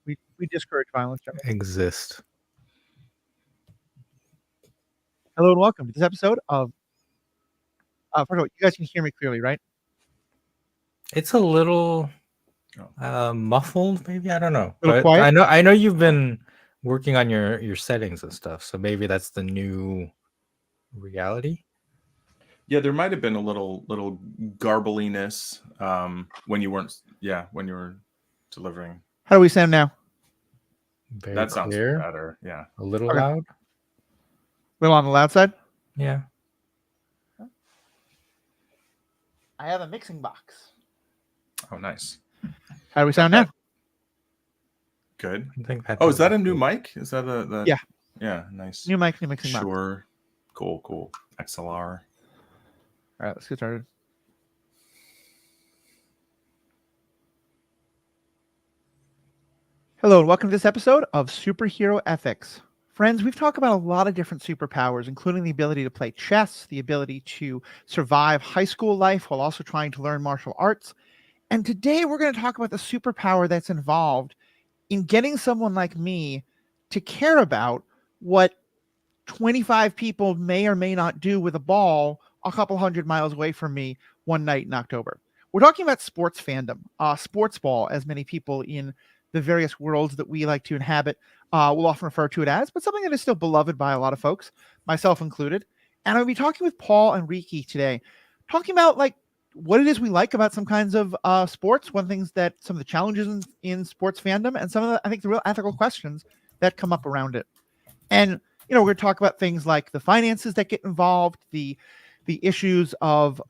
We discourage violence, General. Exist. Hello and welcome to this episode of. First of all, you guys can hear me clearly, right? It's a little muffled, maybe. I don't know, A little but quiet. I know you've been working on your settings and stuff, so maybe that's the new reality. Yeah, there might have been a little garbliness when you weren't. Yeah, when you were delivering. How do we sound now? Very That sounds clear. better. Yeah. A little Okay. loud. A little on the loud side. Yeah. I have a mixing box. Oh, nice. How do we sound now? Good. I think that. Oh, is that a new mic? Is that a Yeah. Yeah, nice. New mic, new mixing box. Sure. Cool. XLR. All right, let's get started. Hello and welcome to this episode of Superhero Ethics. Friends, we've talked about a lot of different superpowers, including the ability to play chess, the ability to survive high school life while also trying to learn martial arts. And today we're going to talk about the superpower that's involved in getting someone like me to care about what 25 people may or may not do with a ball a couple hundred miles away from me one night in October. We're talking about sports fandom, Sportsball, as many people in the various worlds that we like to inhabit will often refer to it as, but something that is still beloved by a lot of folks, myself included. And I'll be talking with Paul and Riki today, talking about like what it is we like about some kinds of sports, one things that some of the challenges in sports fandom, and some of the, I think, the real ethical questions that come up around it. And we're going to talk about things like the finances that get involved, the issues of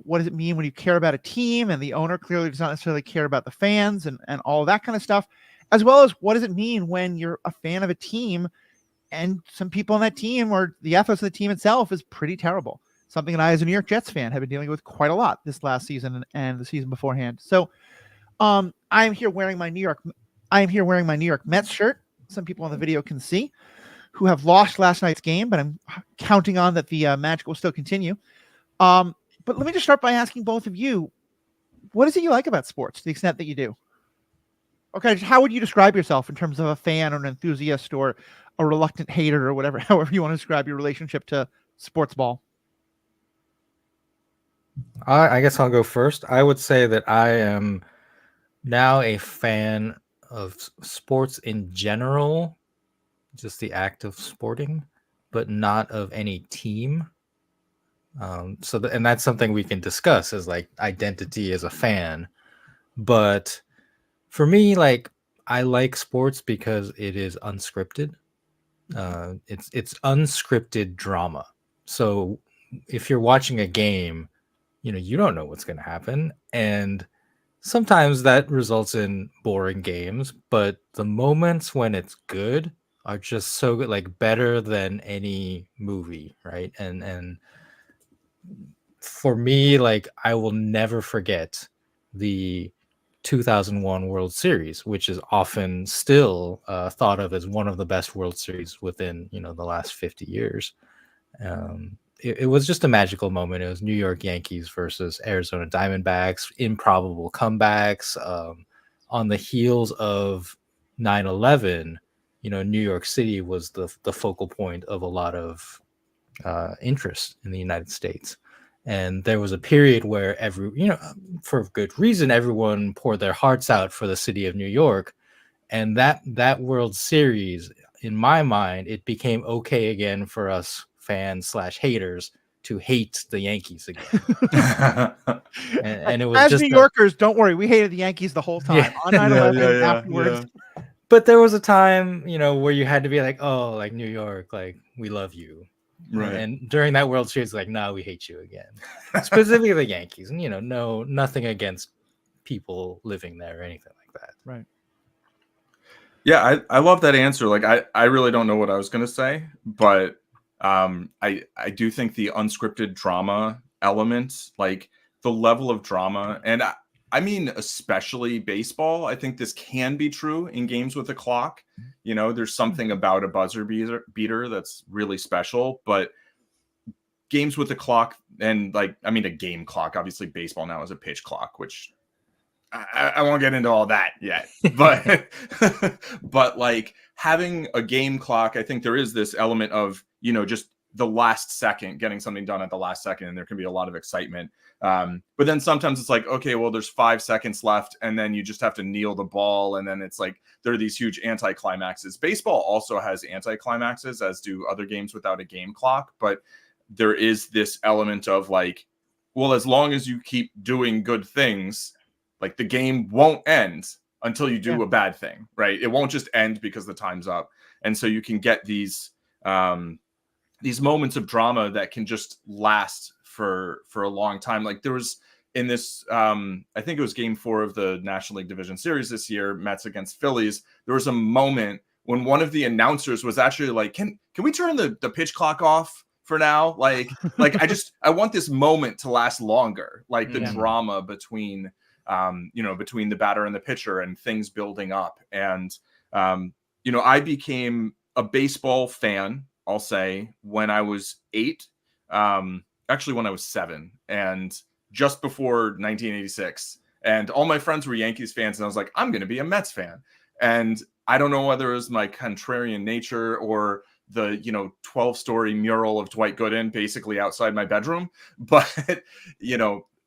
what does it mean when you care about a team and the owner clearly does not necessarily care about the fans and all that kind of stuff, as well as what does it mean when you're a fan of a team and some people on that team or the ethos of the team itself is pretty terrible. Something that I, as a New York Jets fan, have been dealing with quite a lot this last season and the season beforehand. So I'm here wearing my New York Mets shirt. Some people on the video can see who have lost last night's game, but I'm counting on that the magic will still continue. But let me just start by asking both of you, what is it you like about sports to the extent that you do? Okay, how would you describe yourself in terms of a fan or an enthusiast or a reluctant hater or whatever, however you want to describe your relationship to sports ball? I guess I'll go first. I would say that I am now a fan of sports in general, just the act of sporting, but not of any team. And that's something we can discuss as like identity as a fan. But for me, like I like sports because it is unscripted. It's unscripted drama. So if you're watching a game, you don't know what's going to happen, and sometimes that results in boring games. But the moments when it's good are just so good, like better than any movie, right? And for me, like I will never forget the 2001 World Series, which is often still thought of as one of the best World Series within the last 50 years. It was just a magical moment. It was New York Yankees versus Arizona Diamondbacks, improbable comebacks on the heels of 9/11. New York City was the focal point of a lot of interest in the United States. And there was a period where for good reason, everyone poured their hearts out for the city of New York. And that World Series, in my mind, it became okay again for us fans / haters to hate the Yankees again. and it was as just New Yorkers, don't worry, we hated the Yankees the whole time. Yeah. On 9/11 afterwards. Yeah. But there was a time, where you had to be like, oh, like New York, like we love you. Right. And during that World Series, like, no, we hate you again. Specifically the Yankees. And, nothing against people living there or anything like that. Right. Yeah, I love that answer. Like I really don't know what I was gonna say, but I do think the unscripted drama element, like the level of drama, and I mean especially baseball, I think this can be true in games with a clock. There's something about a buzzer beater that's really special, but games with a clock and a game clock, obviously baseball now is a pitch clock, which I won't get into all that yet, but but like having a game clock, I think there is this element of, you know, just the last second, getting something done at the last second, and there can be a lot of excitement. But then sometimes it's like, okay, well, there's 5 seconds left, and then you just have to kneel the ball, and then it's like there are these huge anti-climaxes. Baseball also has anti-climaxes, as do other games without a game clock, but there is this element of like, well, as long as you keep doing good things, like the game won't end until you do a bad thing, right? It won't just end because the time's up. And so you can get these moments of drama that can just last for a long time. Like there was in this, I think it was game 4 of the National League Division Series this year, Mets against Phillies. There was a moment when one of the announcers was actually like, can we turn the pitch clock off for now? Like I want this moment to last longer, like the drama between between the batter and the pitcher and things building up. And, I became a baseball fan, I'll say, when I was 8, actually when I was 7, and just before 1986. And all my friends were Yankees fans, and I was like, I'm going to be a Mets fan. And I don't know whether it was my contrarian nature or the 12-story mural of Dwight Gooden basically outside my bedroom, but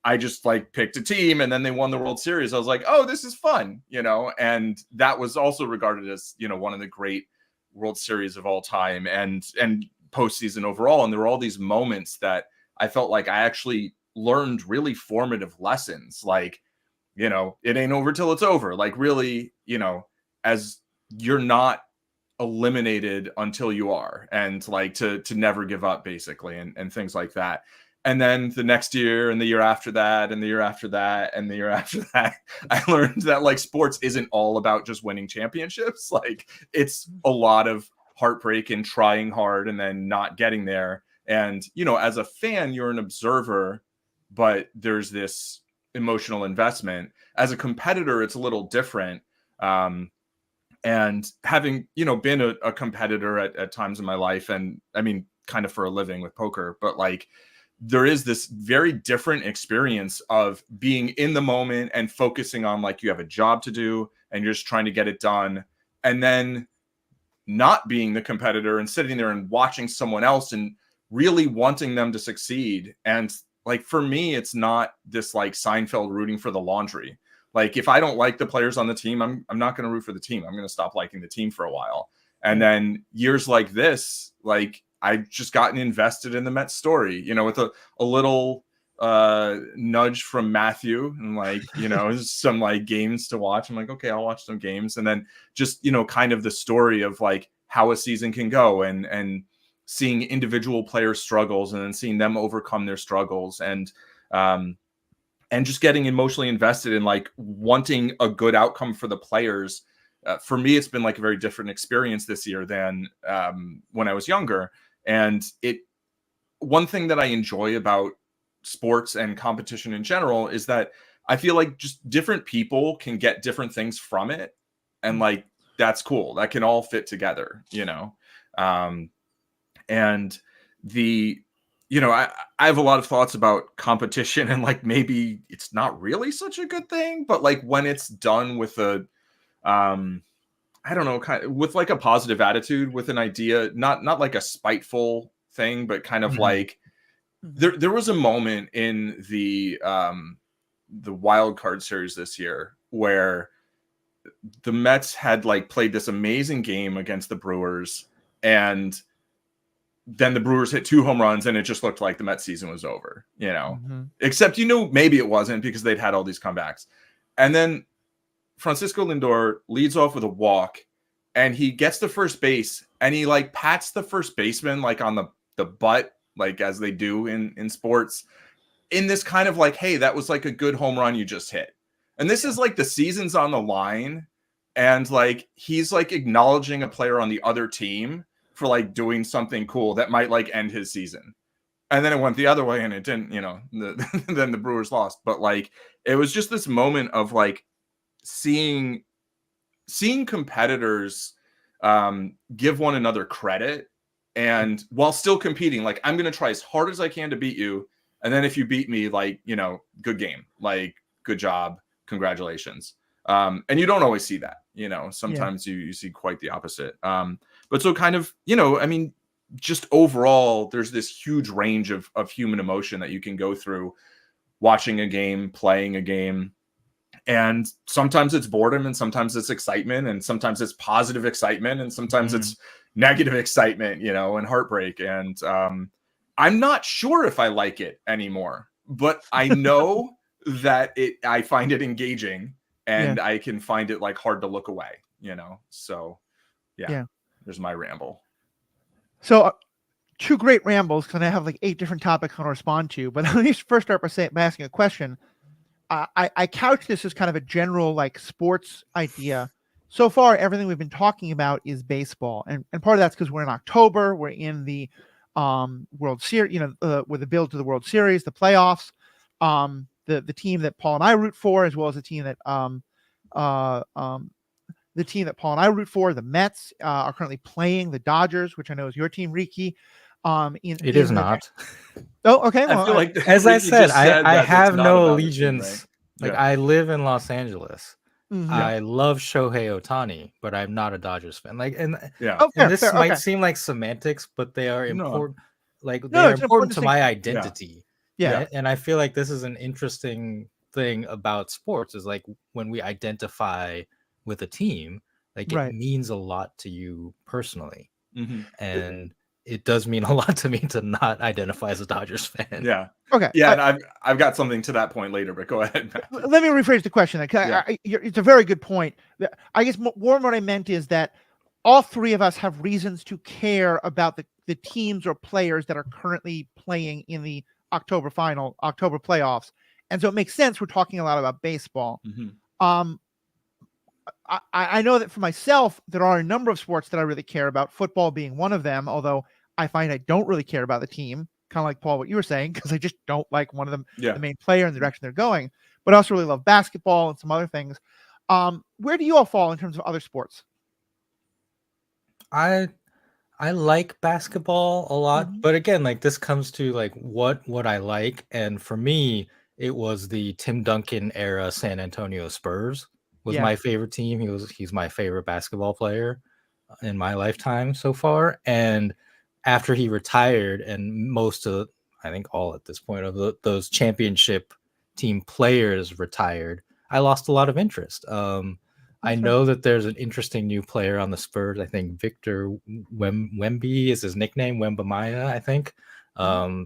I just like picked a team, and then they won the World Series. I was like, oh, this is fun, and that was also regarded as, one of the great World Series of all time and postseason overall. And there were all these moments that I felt like I actually learned really formative lessons. Like, it ain't over till it's over. Like really, as you're not eliminated until you are, and like to never give up basically, and things like that. And then the next year and the year after that and the year after that and the year after that, I learned that like sports isn't all about just winning championships. Like it's a lot of heartbreak and trying hard and then not getting there. And, as a fan, you're an observer, but there's this emotional investment. As a competitor, it's a little different. And having, been a competitor at times in my life, and I mean, kind of for a living with poker, but like, there is this very different experience of being in the moment and focusing on like you have a job to do and you're just trying to get it done, and then not being the competitor and sitting there and watching someone else and really wanting them to succeed. And like for me, it's not this like Seinfeld rooting for the laundry. Like if I don't like the players on the team, I'm not going to root for the team. I'm going to stop liking the team for a while. And then years like this, like I've just gotten invested in the Mets story, with a little nudge from Matthew and like, some like games to watch. I'm like, okay, I'll watch some games. And then just, kind of the story of like how a season can go and seeing individual players' struggles and then seeing them overcome their struggles and just getting emotionally invested in like wanting a good outcome for the players. For me, it's been like a very different experience this year than when I was younger. And one thing that I enjoy about sports and competition in general is that I feel like just different people can get different things from it. And like, that's cool. That can all fit together, and I have a lot of thoughts about competition and like, maybe it's not really such a good thing, but like when it's done with a, I don't know, kind of with like a positive attitude, with an idea, not like a spiteful thing, but kind of like there was a moment in the wild card series this year where the Mets had like played this amazing game against the Brewers, and then the Brewers hit 2 home runs and it just looked like the Mets season was over, except, maybe it wasn't because they'd had all these comebacks. And then Francisco Lindor leads off with a walk, and he gets to first base, and he like pats the first baseman like on the butt, like as they do in sports, in this kind of like, hey, that was like a good home run you just hit. And this is like the season's on the line, and like he's like acknowledging a player on the other team for like doing something cool that might like end his season. And then it went the other way and it didn't, then the Brewers lost. But like it was just this moment of like seeing competitors give one another credit, and while still competing, like I'm going to try as hard as I can to beat you. And then if you beat me, like, good game, like good job. congratulations. And you don't always see that, sometimes you see quite the opposite. But so kind of, I mean, just overall, there's this huge range of human emotion that you can go through watching a game, playing a game. And sometimes it's boredom, and sometimes it's excitement, and sometimes it's positive excitement, and sometimes it's negative excitement, and heartbreak. And I'm not sure if I like it anymore, but I know that I find it engaging, and I can find it like hard to look away, So there's my ramble. So 2 great rambles, because I have like 8 different topics I want to respond to. But let me first start by asking a question. I couch this as kind of a general like sports idea. So far, everything we've been talking about is baseball, and part of that's because we're in October. We're in the World Series, with the build to the World Series, the playoffs. The team that Paul and I root for, as well as the team that Paul and I root for, the Mets, are currently playing the Dodgers, which I know is your team, Riki. It is not. Oh, okay. Well, I feel like as I Ricky said, just said I that have it's not no about his team, allegiance. right? Like I live in Los Angeles. mhm. I love Shohei Ohtani, but I'm not a Dodgers fan. Like, and Oh, and this fair, might okay. seem like semantics, but they are No. important. Like No, they are it's an important important to my distinction. identity. Yeah. And I feel like this is an interesting thing about sports is like when we identify with a team, like it Right. means a lot to you personally. Mhm. And it does mean a lot to me to not identify as a Dodgers fan. Yeah. Okay. Yeah, and I've got something to that point later, but go ahead, Matt. Let me rephrase the question. It's a very good point. I guess more what I meant is that all 3 of us have reasons to care about the teams or players that are currently playing in the October playoffs. And so it makes sense we're talking a lot about baseball. Mhm. I know that for myself, there are a number of sports that I really care about, football being one of them, although I find I don't really care about the team, kind of like Paul, what you were saying, because I just don't like one of them, the main player and the direction they're going. But I also really love basketball and some other things. Where do you all fall in terms of other sports? I like basketball a lot, Mhm. but again, like this comes to like what I like, and for me, it was the Tim Duncan era San Antonio Spurs was Yeah. my favorite team. He's my favorite basketball player in my lifetime so far, and after he retired, and most of I think all at this point of those championship team players retired, I lost a lot of interest. I know that there's an interesting new player on the Spurs. I think Victor Wemby is his nickname, Wembanyama, I think.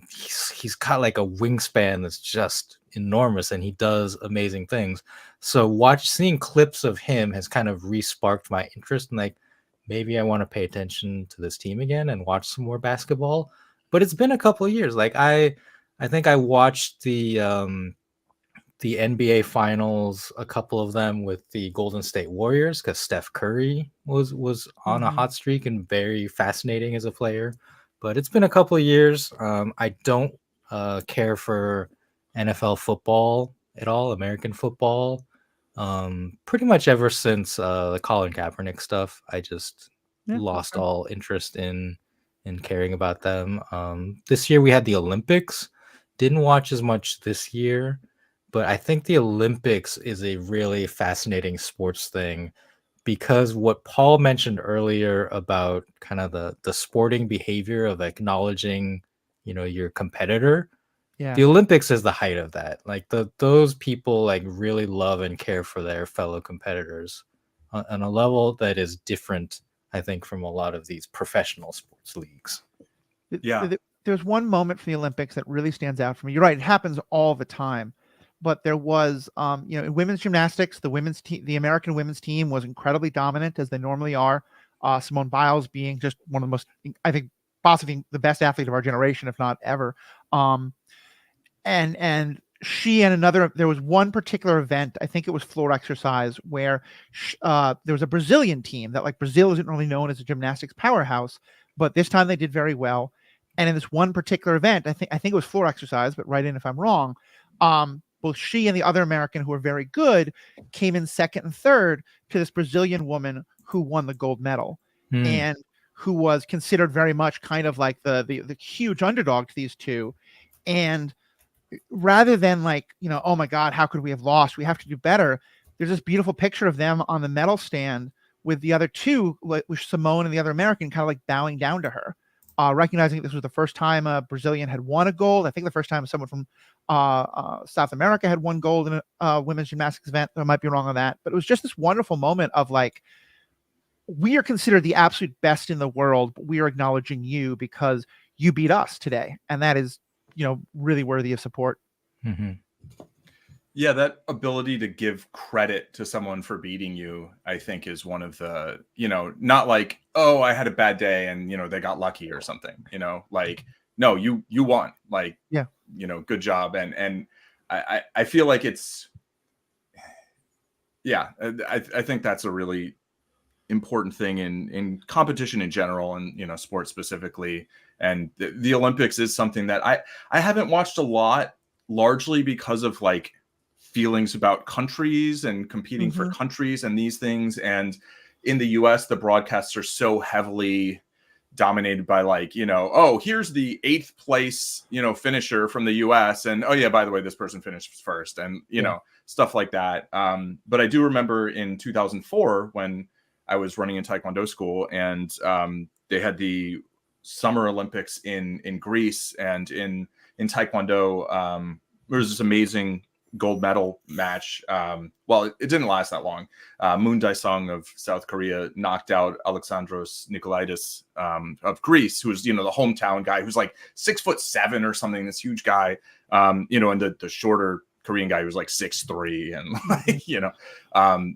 He's got like a wingspan that's just enormous, and he does amazing things. So seeing clips of him has kind of re-sparked my interest, and like maybe I want to pay attention to this team again and watch some more basketball. But it's been a couple of years. Like I think I watched the NBA finals, a couple of them with the Golden State Warriors, because Steph Curry was on a hot streak and very fascinating as a player. But it's been a couple of years. I don't care for NFL football at all, American football. Pretty much ever since the Colin Kaepernick stuff, I just lost all interest in caring about them. This year we had the Olympics. Didn't watch as much this year. But I think the Olympics is a really fascinating sports thing because what Paul mentioned earlier about kind of the sporting behavior of acknowledging, your competitor. Yeah. The Olympics is the height of that. Like those people like really love and care for their fellow competitors on a level that is different, I think, from a lot of these professional sports leagues. Yeah. There's one moment for the Olympics that really stands out for me. You're right; it happens all the time. But there was, in women's gymnastics, the American women's team was incredibly dominant, as they normally are. Simone Biles being just one of the most, I think, possibly the best athlete of our generation, if not ever. And she and there was one particular event, I think it was floor exercise, where there was a Brazilian team that, like, Brazil isn't really known as a gymnastics powerhouse, but this time they did very well. And in this one particular event, I think it was floor exercise, but write in if I'm wrong. Both she and the other American, who were very good, came in second and third to this Brazilian woman who won the gold medal, and who was considered very much kind of like the huge underdog to these two. And rather than like, oh my God, how could we have lost? We have to do better. There's this beautiful picture of them on the medal stand with the other two, with Simone and the other American, kind of like bowing down to her, recognizing this was the first time a Brazilian had won a gold. I think the first time someone from South America had won gold in a women's gymnastics event. I might be wrong on that, but it was just this wonderful moment of like, we are considered the absolute best in the world, but we are acknowledging you because you beat us today. And that is, really worthy of support. Mm-hmm. Yeah, that ability to give credit to someone for beating you, I think, is one of the, not like, oh, I had a bad day and, they got lucky or something, like, no, you won, like, yeah, good job. And I feel like it's, yeah, I think that's a really important thing in competition in general and, sports specifically. And the Olympics is something that I haven't watched a lot, largely because of like feelings about countries and competing for countries and these things. And in the US, the broadcasts are so heavily dominated by like, oh, here's the 8th place, finisher from the US. And, oh yeah, by the way, this person finished first and, stuff like that. But I do remember in 2004 when I was running in Taekwondo school and they had the Summer Olympics in Greece, and in Taekwondo, there was this amazing gold medal match. Well, it didn't last that long. Moon Dae-sung of South Korea knocked out Alexandros Nikolaidis of Greece, who was, the hometown guy who's like 6'7" or something, this huge guy, and the shorter Korean guy who was like 6'3" and like,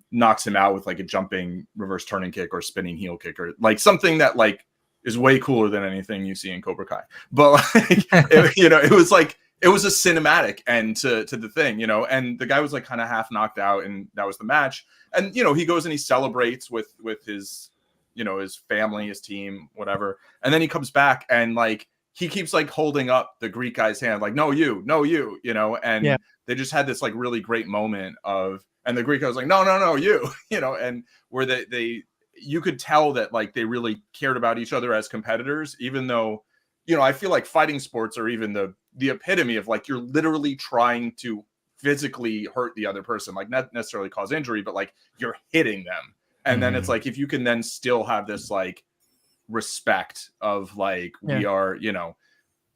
knocks him out with like a jumping reverse turning kick or spinning heel kick or like something that like is way cooler than anything you see in Cobra Kai. But like, it was like, it was a cinematic end to the thing, and the guy was like kind of half knocked out and that was the match. And, he goes and he celebrates with his, his family, his team, whatever. And then he comes back and like, he keeps like holding up the Greek guy's hand, like, no, you, and they just had this like really great moment of, and the Greek guy was like, no, you, and where they you could tell that like they really cared about each other as competitors, even though, I feel like fighting sports are even the epitome of like, you're literally trying to physically hurt the other person, like not necessarily cause injury, but like you're hitting them. And then it's like, if you can then still have this like respect of like, we are,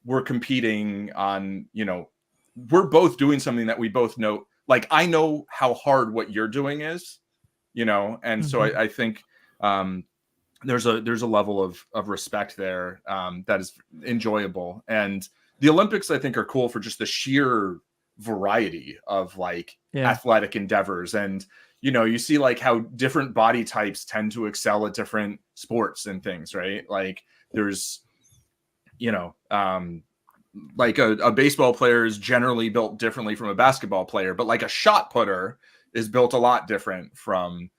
we're competing on, we're both doing something that we both know. Like, I know how hard what you're doing is, and so I think there's a level of respect there that is enjoyable. And the Olympics, I think, are cool for just the sheer variety of like athletic endeavors. And, you see like how different body types tend to excel at different sports and things, right? Like there's, like a baseball player is generally built differently from a basketball player, but like a shot putter is built a lot different from,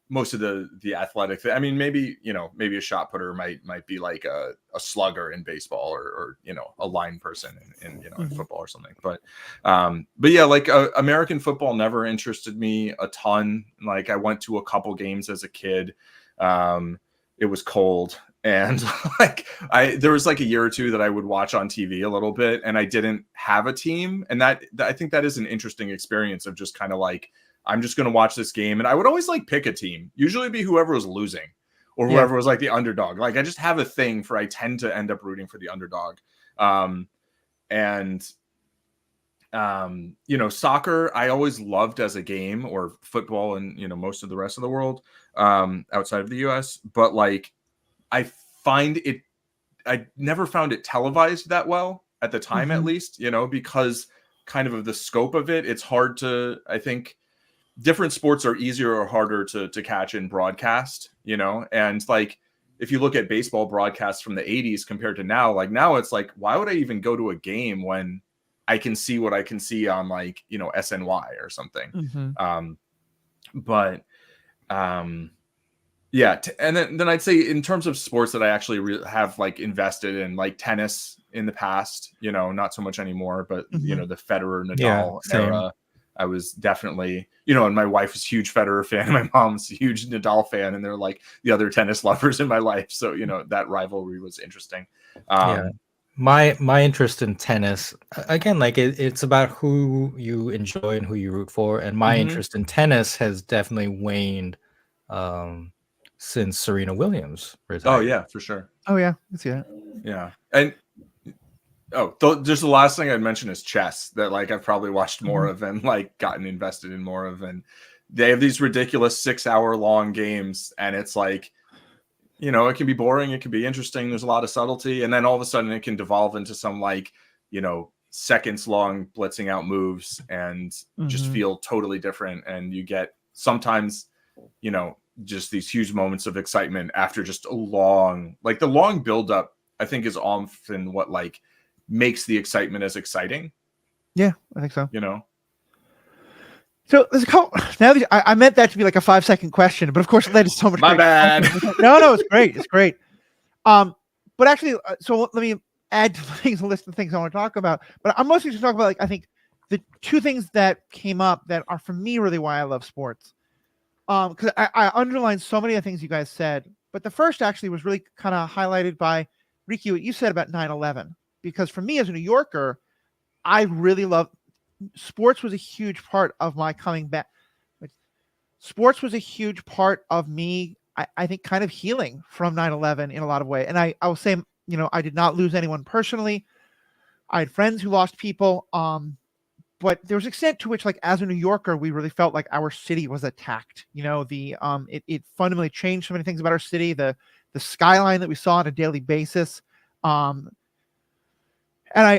most of the athletic I mean, maybe a shot putter might be like a slugger in baseball or a line person in in football or something. But yeah, like American football never interested me a ton. Like I went to a couple games as a kid. It was cold. And like there was like a year or two that I would watch on TV a little bit, and I didn't have a team. And that I think that is an interesting experience of just kind of like, I'm just going to watch this game. And I would always like pick a team, usually it'd be whoever was losing or whoever was like the underdog. Like I just have a thing for, I tend to end up rooting for the underdog. Soccer, I always loved as a game, or football and, most of the rest of the world outside of the US. But like, I never found it televised that well at the time, at least, because kind of the scope of it. It's hard to, I think, different sports are easier or harder to catch in broadcast, and like, if you look at baseball broadcasts from the 80s compared to now, like now it's like, why would I even go to a game when I can see what I can see on like, SNY or something. Yeah. And then I'd say in terms of sports that I actually have like invested in, like tennis in the past, not so much anymore, but the Federer, Nadal era, I was definitely, and my wife was a huge Federer fan. My mom's a huge Nadal fan, and they're like the other tennis lovers in my life. So, that rivalry was interesting. My interest in tennis, again, like it's about who you enjoy and who you root for, and my Mhm. interest in tennis has definitely waned um, since Serena Williams Oh retired. yeah, for sure. Oh yeah, I see that. Yeah, and just the last thing I'd mention is chess, that like I've probably watched more of and like gotten invested in more of, and they have these ridiculous 6-hour long games, and it's like, you know, it can be boring, it can be interesting, there's a lot of subtlety, and then all of a sudden it can devolve into some like, you know, seconds long blitzing out moves and just feel totally different, and you get sometimes, you know, just these huge moments of excitement after just a long, like the long build up, I think is often what like makes the excitement as exciting, Yeah, I think so. you know. So there's a couple. Now that I meant that to be like a 5-second question, but of course it led to so much. My great bad. content. No, it's great. It's great. But actually, so let me add to things, a list of things I want to talk about. But I'm mostly just talking about like I think the two things that came up that are for me really why I love sports. Because I underlined so many of the things you guys said, but the first actually was really kind of highlighted by Ricky, what you said about 9/11. Because for me as a New Yorker, I really love sports. Was a huge part of my coming back. Sports was a huge part of me, I think, kind of healing from 9/11 in a lot of ways. And I will say, you know, I did not lose anyone personally. I had friends who lost people. But there was an extent to which, like, as a New Yorker, we really felt like our city was attacked. You know, it fundamentally changed so many things about our city. The skyline that we saw on a daily basis. And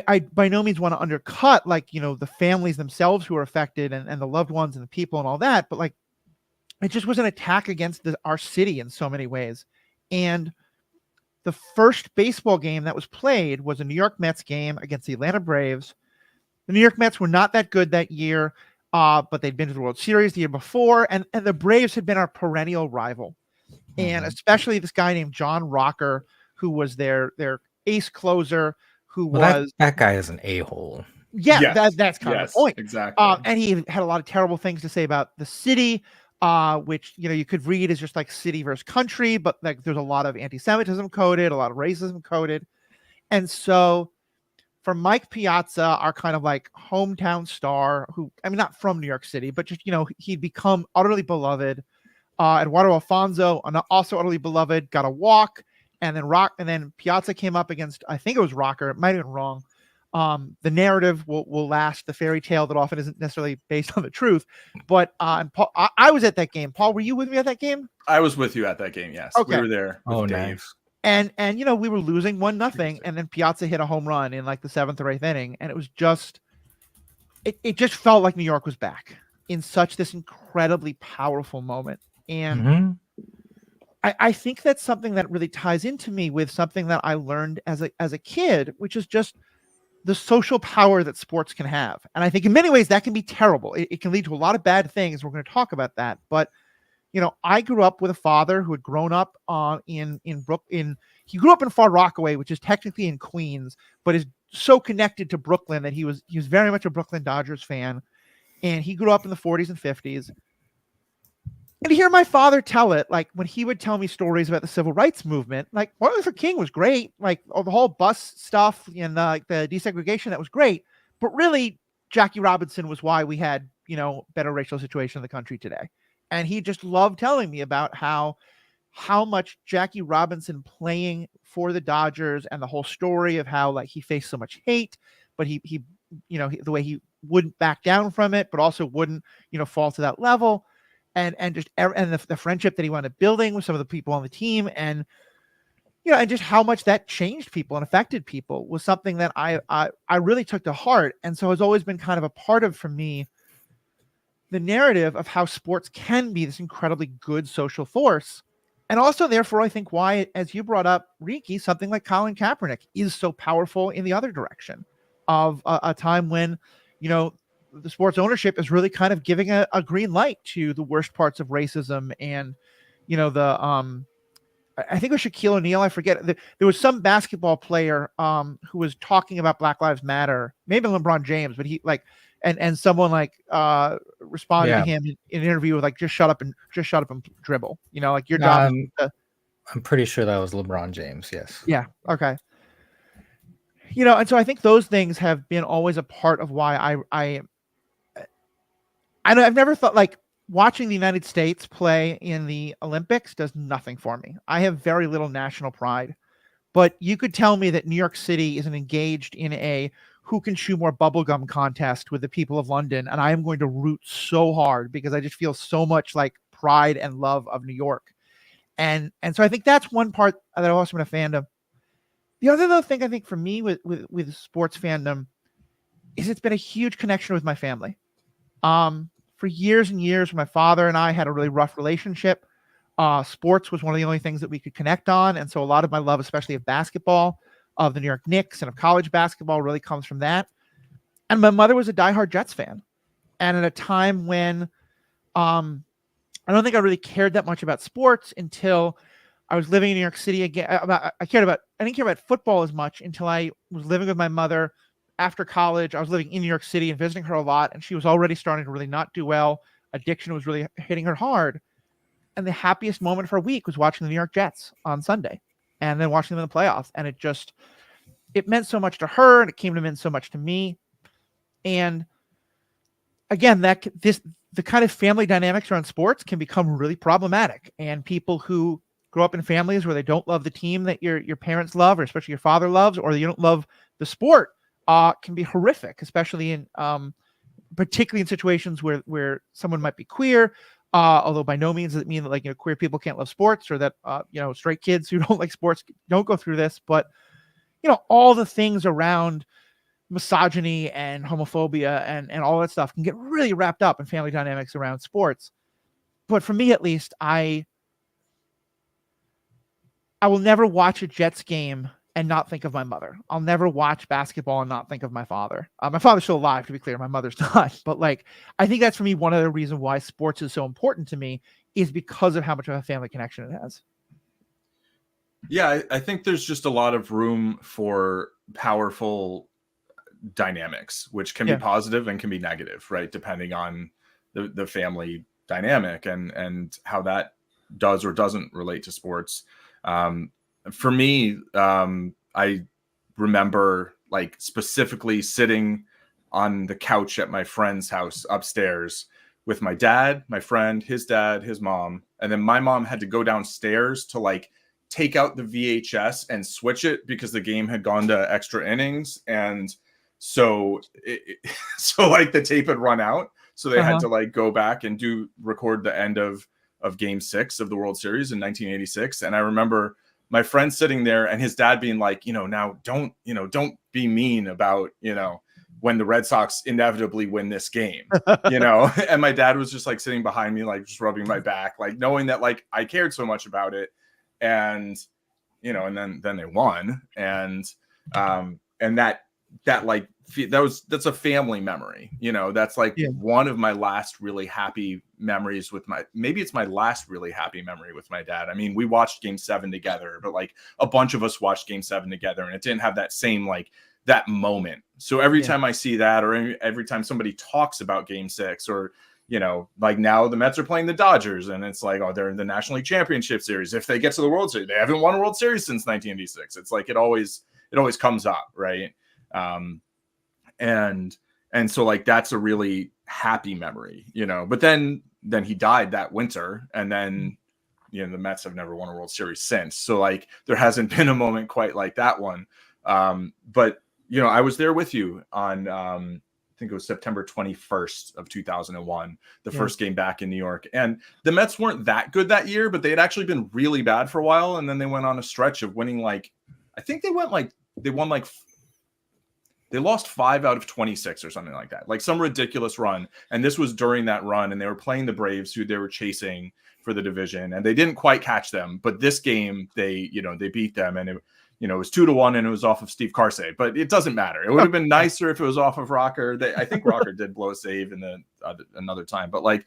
I by no means want to undercut, like, you know, the families themselves who are affected and the loved ones and the people and all that. But like, it just was an attack against our city in so many ways. And the first baseball game that was played was a New York Mets game against the Atlanta Braves. The New York Mets were not that good that year, but they'd been to the World Series the year before, and the Braves had been our perennial rival. And especially this guy named John Rocker, who was their ace closer, who was that guy is an a-hole. yeah, Yes. that's kind of Yes, the point. exactly. And he had a lot of terrible things to say about the city, which, you know, you could read as just like city versus country, but like there's a lot of anti-Semitism coded, a lot of racism coded. And so for Mike Piazza, our kind of like hometown star, who, I mean, not from New York City, but just, you know, he'd become utterly beloved. Eduardo Alfonso, also utterly beloved, got a walk, and then Piazza came up against, I think it was Rocker. It might have been wrong. The narrative will last, the fairy tale that often isn't necessarily based on the truth. But and Paul, I was at that game. Paul, were you with me at that game? I was with you at that game. Yes, Okay. we were there with Dave. Nice. And you know, we were losing 1-0, and then Piazza hit a home run in like the 7th or 8th inning, and it was just, it just felt like New York was back in such this incredibly powerful moment. And I think that's something that really ties into me with something that I learned as a kid, which is just the social power that sports can have. And I think in many ways that can be terrible. It can lead to a lot of bad things. We're going to talk about that. But, you know, I grew up with a father who had grown up in Brooklyn. He grew up in Far Rockaway, which is technically in Queens, but is so connected to Brooklyn that he was very much a Brooklyn Dodgers fan. And he grew up in the 40s and 50s. And to hear my father tell it, like when he would tell me stories about the civil rights movement, like Martin Luther King was great, like the whole bus stuff and like the desegregation, that was great. But really, Jackie Robinson was why we had, you know, better racial situation in the country today. And he just loved telling me about how much Jackie Robinson playing for the Dodgers and the whole story of how like he faced so much hate, but he you know, the way he wouldn't back down from it, but also wouldn't, you know, fall to that level. And the friendship that he wound up building with some of the people on the team, and you know, and just how much that changed people and affected people was something that I really took to heart. And so it's always been kind of a part of, for me, the narrative of how sports can be this incredibly good social force. And also, therefore, I think why, as you brought up, Riki, something like Colin Kaepernick is so powerful in the other direction of a time when, you know, the sports ownership is really kind of giving a green light to the worst parts of racism. And, you know, I think it was Shaquille O'Neal. I forget. There was some basketball player who was talking about Black Lives Matter, maybe LeBron James, but he like, and someone like responded to him in an interview with like, just shut up and dribble. You know, like your job. I'm pretty sure that was LeBron James. Yes. Yeah. Okay. And so I think those things have been always a part of why I've never thought like watching the United States play in the Olympics does nothing for me. I have very little national pride, but you could tell me that New York City isn't engaged in a who can chew more bubblegum contest with the people of London, and I am going to root so hard because I just feel so much like pride and love of New York. And so I think that's one part that I've also been a fandom. The other though thing I think for me with sports fandom is it's been a huge connection with my family. For years and years, my father and I had a really rough relationship. Sports was one of the only things that we could connect on. And so a lot of my love, especially of basketball, of the New York Knicks and of college basketball really comes from that. And my mother was a diehard Jets fan. And at a time when I don't think I really cared that much about sports until I was living in New York City again. I didn't care about football as much until I was living with my mother after college. I was living in New York City and visiting her a lot, and she was already starting to really not do well. Addiction was really hitting her hard. And the happiest moment of her week was watching the New York Jets on Sunday and then watching them in the playoffs. And it meant so much to her, and it came to mean so much to me. And again, the kind of family dynamics around sports can become really problematic. And people who grow up in families where they don't love the team that your parents love, or especially your father loves, or you don't love the sport, can be horrific, especially in particularly in situations where someone might be queer. Although by no means does it mean that queer people can't love sports, or that straight kids who don't like sports don't go through this. But all the things around misogyny and homophobia and all that stuff can get really wrapped up in family dynamics around sports. But for me, at least, I will never watch a Jets game and not think of my mother. I'll never watch basketball and not think of my father. My father's still alive, to be clear. My mother's not. But I think that's for me one of the reasons why sports is so important to me, is because of how much of a family connection it has. Yeah, I think there's just a lot of room for powerful dynamics, which can be positive and can be negative, right? Depending on the family dynamic and how that does or doesn't relate to sports. For me, I remember specifically sitting on the couch at my friend's house upstairs with my dad, my friend, his dad, his mom, and then my mom had to go downstairs to take out the VHS and switch it because the game had gone to extra innings, and so the tape had run out, so they had to go back and record the end of Game 6 of the World Series in 1986. And I remember my friend sitting there and his dad being like, now don't be mean about, when the Red Sox inevitably win this game, and my dad was just sitting behind me, just rubbing my back, knowing that I cared so much about it. And, and then they won. And that's a family memory, that's one of my last really happy memories with maybe it's my last really happy memory with my dad. I mean, we watched Game 7 together, but a bunch of us watched Game 7 together, and it didn't have that same that moment. So every time I see that, or every time somebody talks about Game 6, or now the Mets are playing the Dodgers, and it's they're in the National League Championship Series. If they get to the World Series, they haven't won a World Series since 1986. It's it always comes up, right? And so that's a really happy memory, but then he died that winter, and then the Mets have never won a World Series since. So there hasn't been a moment quite like that one. But I was there with you on I think it was September 21st of 2001, the first game back in New York. And the Mets weren't that good that year, but they had actually been really bad for a while, and then they went on a stretch of winning I think they lost 5 out of 26 or something like that, some ridiculous run. And this was during that run, and they were playing the Braves, who they were chasing for the division, and they didn't quite catch them. But this game, they beat them, and it was 2-1, and it was off of Steve Karsay. But it doesn't matter. It would have been nicer if it was off of Rocker. I think Rocker did blow a save in another time. But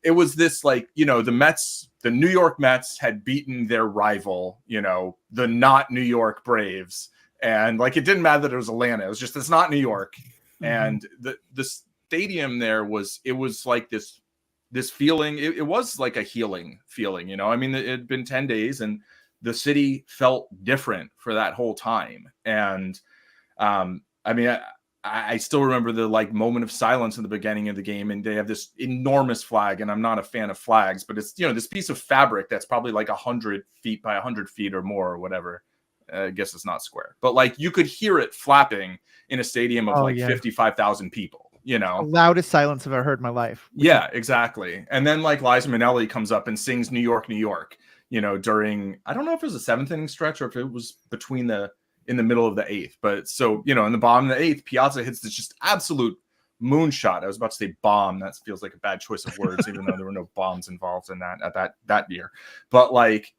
it was this the Mets, the New York Mets had beaten their rival, the not New York Braves. And it didn't matter that it was Atlanta. It was just, it's not New York. Mm-hmm. And the stadium there was this feeling. It was a healing feeling, I mean, it had been 10 days, and the city felt different for that whole time. And I mean, I still remember the like moment of silence in the beginning of the game, and they have this enormous flag, and I'm not a fan of flags, but it's, this piece of fabric that's probably like 100 feet by 100 feet or more or whatever. I guess it's not square, but like you could hear it flapping in a stadium of 55,000 people, The loudest silence I've ever heard in my life. Yeah, exactly. And then like Liza Minnelli comes up and sings New York, New York, during, I don't know if it was a 7th inning stretch or if it was in the middle of the 8th. But so, in the bottom of the 8th, Piazza hits this just absolute moonshot. I was about to say bomb. That feels like a bad choice of words, even though there were no bombs involved in that year. But like,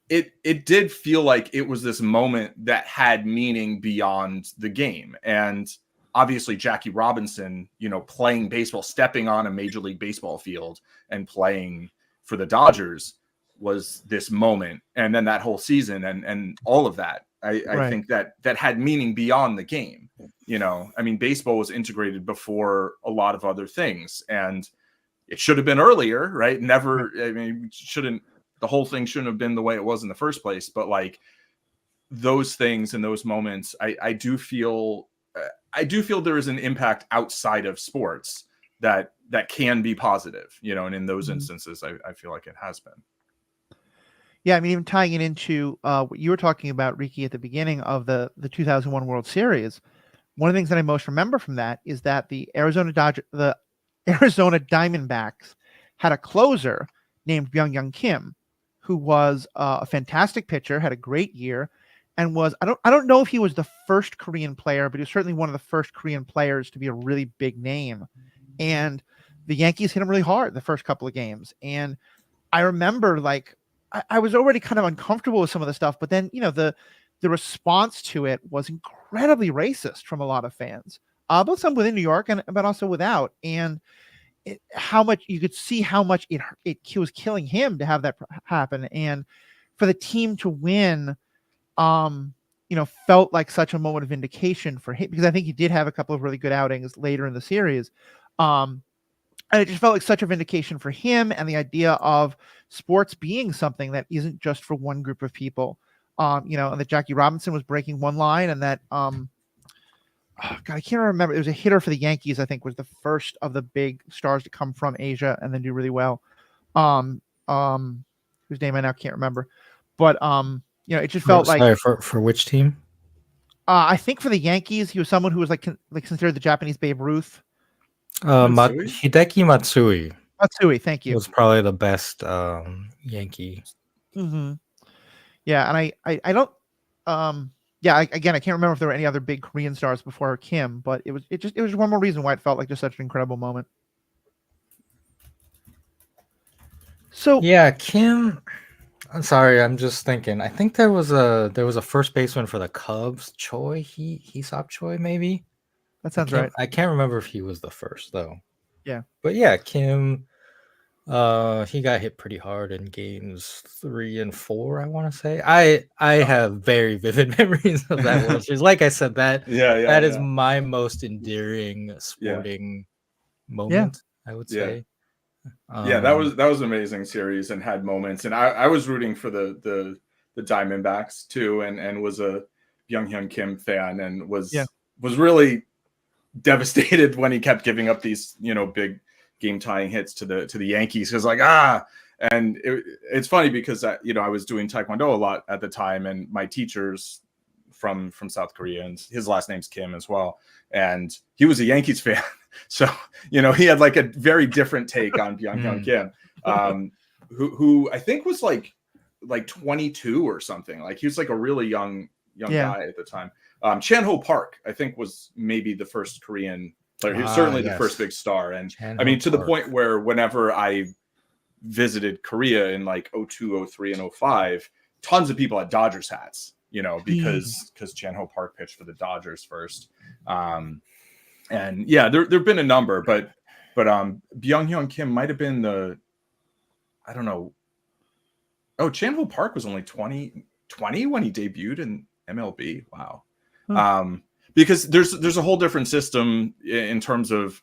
it did feel like it was this moment that had meaning beyond the game. And obviously Jackie Robinson, playing baseball, stepping on a Major League Baseball field and playing for the Dodgers was this moment. And then that whole season and all of that, I think that had meaning beyond the game. I mean, baseball was integrated before a lot of other things, and it should have been earlier, right? The whole thing shouldn't have been the way it was in the first place. But like those things and those moments, I do feel there is an impact outside of sports that can be positive, and in those instances, I feel like it has been. Yeah, I mean, even tying it into what you were talking about, Ricky, at the beginning of the 2001 World Series, one of the things that I most remember from that is that the Arizona Diamondbacks had a closer named Byung-Hyun Kim, who was a fantastic pitcher, had a great year, and was I don't know if he was the first Korean player, but he was certainly one of the first Korean players to be a really big name. And the Yankees hit him really hard the first couple of games. And I remember like I was already kind of uncomfortable with some of the stuff, but then the response to it was incredibly racist from a lot of fans, both some within New York but also without. And how much you could see how much it was killing him to have that happen, and for the team to win, felt like such a moment of vindication for him, because I think he did have a couple of really good outings later in the series. And it just felt like such a vindication for him, and the idea of sports being something that isn't just for one group of people. And that Jackie Robinson was breaking one line, and that God, I can't remember. It was a hitter for the Yankees, I think, was the first of the big stars to come from Asia and then do really well. Whose name I now can't remember, but it just felt like. Sorry, for which team? I think for the Yankees, he was someone who was like considered the Japanese Babe Ruth. Hideki Matsui. Matsui, thank you. Was probably the best Yankee. Mm-hmm. Yeah, and I don't. I can't remember if there were any other big Korean stars before Kim, but it was one more reason why it felt like just such an incredible moment. So yeah, Kim. I'm sorry, I'm just thinking. I think there was a first baseman for the Cubs, Choi. Hee-Sop Choi, maybe. That sounds right. I can't remember if he was the first though. Yeah, but yeah, Kim. He got hit pretty hard in games 3 and 4. I want to say. I have very vivid memories of that World Series. Like I said, that is my most endearing sporting moment. I would say. That was an amazing series and had moments. And I was rooting for the Diamondbacks too, and was a Byung-Hyun Kim fan, and was really devastated when he kept giving up these big game tying hits to the Yankees, because and it's funny because I was doing Taekwondo a lot at the time, and my teachers from South Korea, and his last name's Kim as well, and he was a Yankees fan. So he had like a very different take on Byung-Hyun Kim, who I think was like 22 or something. Like he was like a really young guy at the time. Chan-Ho Park, I think, was maybe the first Korean player. He was certainly the first big star. And I mean, to the point where whenever I visited Korea in like 02, 03, and 05, tons of people had Dodgers hats, because Chan-Ho Park pitched for the Dodgers first. And there've been a number, but Byung-Hyun Kim might have been I don't know. Oh, Chan-Ho Park was only 20 when he debuted in MLB. Wow. Because there's a whole different system in terms of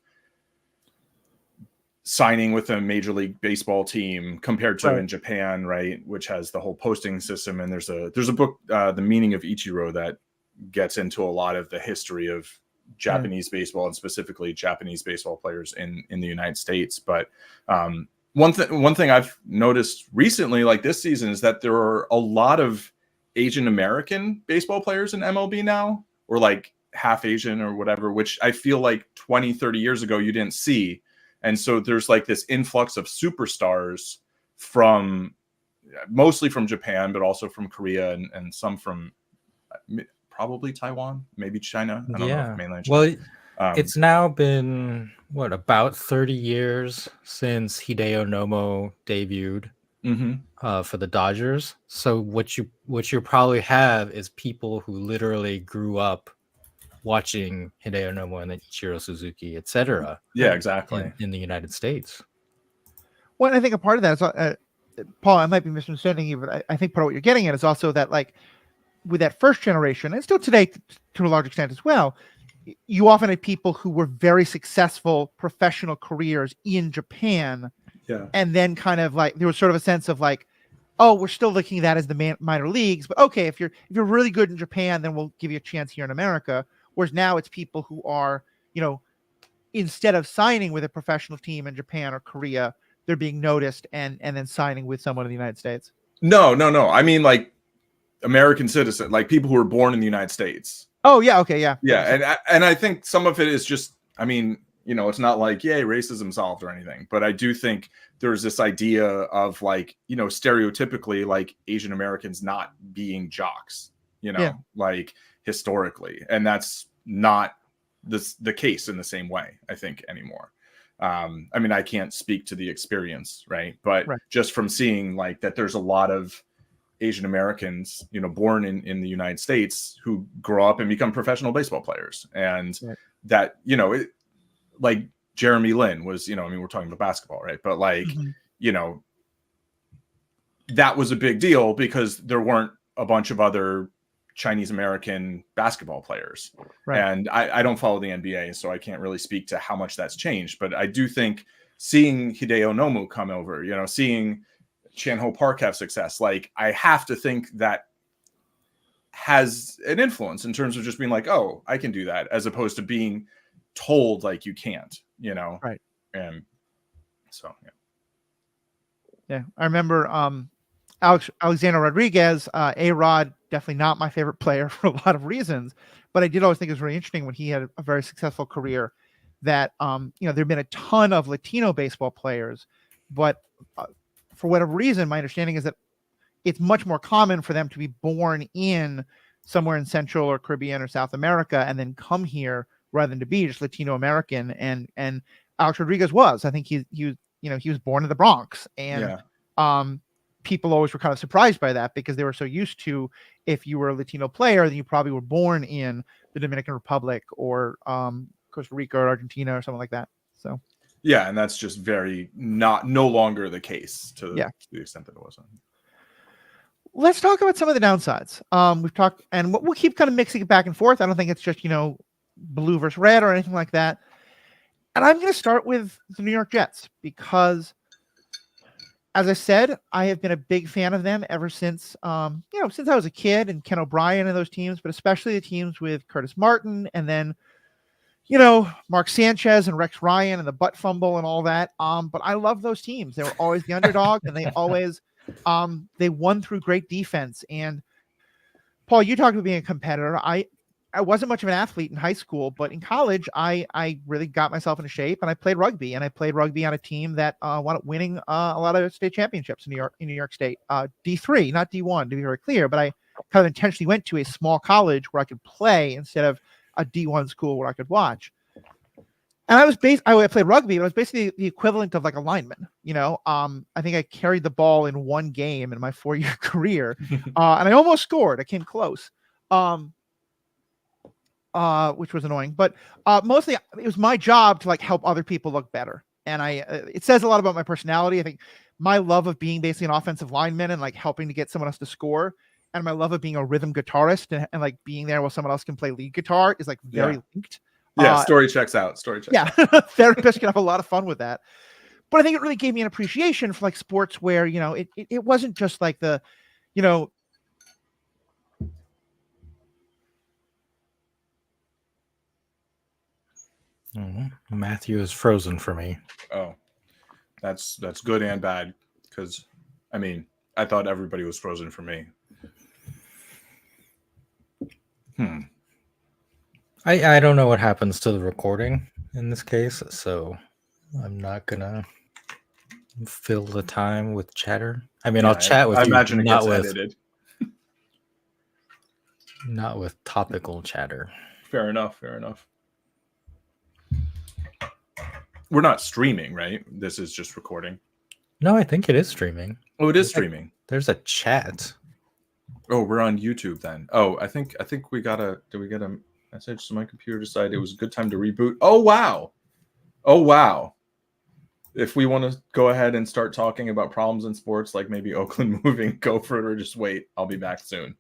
signing with a Major League Baseball team compared to in Japan, right? Which has the whole posting system. And there's a book, The Meaning of Ichiro, that gets into a lot of the history of Japanese baseball, and specifically Japanese baseball players in the United States. But one thing I've noticed recently, like this season, is that there are a lot of Asian American baseball players in MLB now, or like half Asian or whatever, which I feel like 20, 30 years ago you didn't see. And so there's like this influx of superstars from mostly from Japan, but also from Korea and some from probably Taiwan, maybe China. I don't know if mainland China. Well, it's now been about 30 years since Hideo Nomo debuted for the Dodgers. So what you probably have is people who literally grew up watching Hideo Nomo and then Ichiro Suzuki, etc. Yeah, exactly. In the United States. Well, and I think a part of that is, Paul, I might be misunderstanding you, but I think part of what you're getting at is also that, like, with that first generation, and still today to a large extent as well, you often had people who were very successful professional careers in Japan. Yeah. And then kind of like, there was sort of a sense of like, oh, we're still looking at that as the minor leagues, but okay, if you're really good in Japan, then we'll give you a chance here in America. Whereas now it's people who are, instead of signing with a professional team in Japan or Korea, they're being noticed and then signing with someone in the United States. No. I mean, like, American citizen, like people who were born in the United States. Oh yeah. Okay. Yeah. Yeah. And I think some of it is just, I mean, it's not like, yay, racism solved or anything, but I do think there's this idea of like, stereotypically like Asian Americans not being jocks, like historically. And that's not the case in the same way, I think, anymore. I mean, I can't speak to the experience, right? But just from seeing like that there's a lot of Asian Americans, born in the United States who grow up and become professional baseball players. And that, like Jeremy Lin was, I mean, we're talking about basketball, right? But like, that was a big deal because there weren't a bunch of other Chinese American basketball players. Right. And I don't follow the NBA, so I can't really speak to how much that's changed. But I do think seeing Hideo Nomu come over, seeing Chan-Ho Park have success, like I have to think that has an influence in terms of just being like, oh, I can do that, as opposed to being told like you can't, right? And so yeah, I remember Alexander Rodriguez, A-Rod, definitely not my favorite player for a lot of reasons, but I did always think it was really interesting when he had a very successful career that there've been a ton of Latino baseball players, but for whatever reason, my understanding is that it's much more common for them to be born in somewhere in Central or Caribbean or South America and then come here rather than to be just Latino American. And Alex Rodriguez was, I think he was born in the Bronx, and people always were kind of surprised by that because they were so used to, if you were a Latino player, then you probably were born in the Dominican Republic or Costa Rica or Argentina or something like that. So. Yeah, and that's just no longer the case to the extent that it wasn't. Let's talk about some of the downsides. We've talked, and we'll keep kind of mixing it back and forth. I don't think it's just, blue versus red or anything like that. And I'm going to start with the New York Jets because, as I said, I have been a big fan of them ever since, since I was a kid, and Ken O'Brien and those teams, but especially the teams with Curtis Martin and then Mark Sanchez and Rex Ryan and the butt fumble and all that. But I love those teams. They were always the underdog, and they always they won through great defense. And Paul, you talked about being a competitor. I wasn't much of an athlete in high school, but in college, I really got myself into shape, and I played rugby. And I played rugby on a team that wound up winning a lot of state championships in New York State. D3, not D1, to be very clear. But I kind of intentionally went to a small college where I could play instead of a D1 school where I could watch. And I played rugby, but I was basically the equivalent of like a lineman. I think I carried the ball in one game in my 4-year career, and I almost scored. I came close, which was annoying. But mostly it was my job to like help other people look better. And it says a lot about my personality. I think my love of being basically an offensive lineman and like helping to get someone else to score, and my love of being a rhythm guitarist and like being there while someone else can play lead guitar is like very linked. Yeah, story checks out. Therapists can have a lot of fun with that. But I think it really gave me an appreciation for like sports where, it wasn't just like the, Matthew is frozen for me. Oh, that's good and bad because, I mean, I thought everybody was frozen for me. I don't know what happens to the recording in this case, so I'm not gonna fill the time with chatter. I mean, I'll chat with I you, imagine it gets not edited. with topical chatter. Fair enough. We're not streaming, right? This is just recording. No, I think it is streaming. Oh, it is streaming. There's a chat. Oh, we're on YouTube then. Oh, I think we got a. Did we get a message? So my computer decided it was a good time to reboot. Oh wow. If we want to go ahead and start talking about problems in sports, like maybe Oakland moving, go for it, or just wait. I'll be back soon.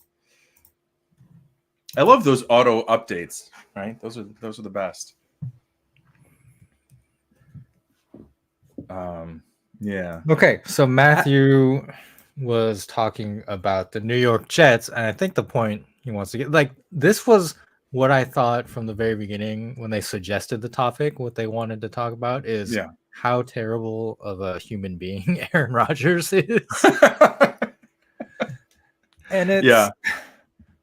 I love those auto updates. Right? Those are the best. Yeah. Okay, so Matthew was talking about the New York Jets, and I think the point he wants to get, like, this was what I thought from the very beginning when they suggested the topic. What they wanted to talk about is how terrible of a human being Aaron Rodgers is. And it's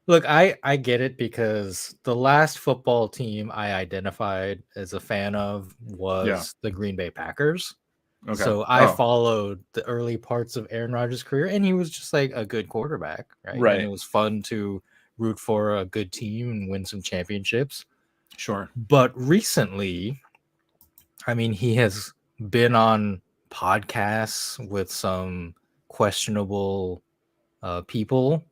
look, I get it, because the last football team I identified as a fan of was the Green Bay Packers. Okay. So I followed the early parts of Aaron Rodgers' career, and he was just like a good quarterback, right? And it was fun to root for a good team and win some championships. Sure. But recently, I mean, he has been on podcasts with some questionable people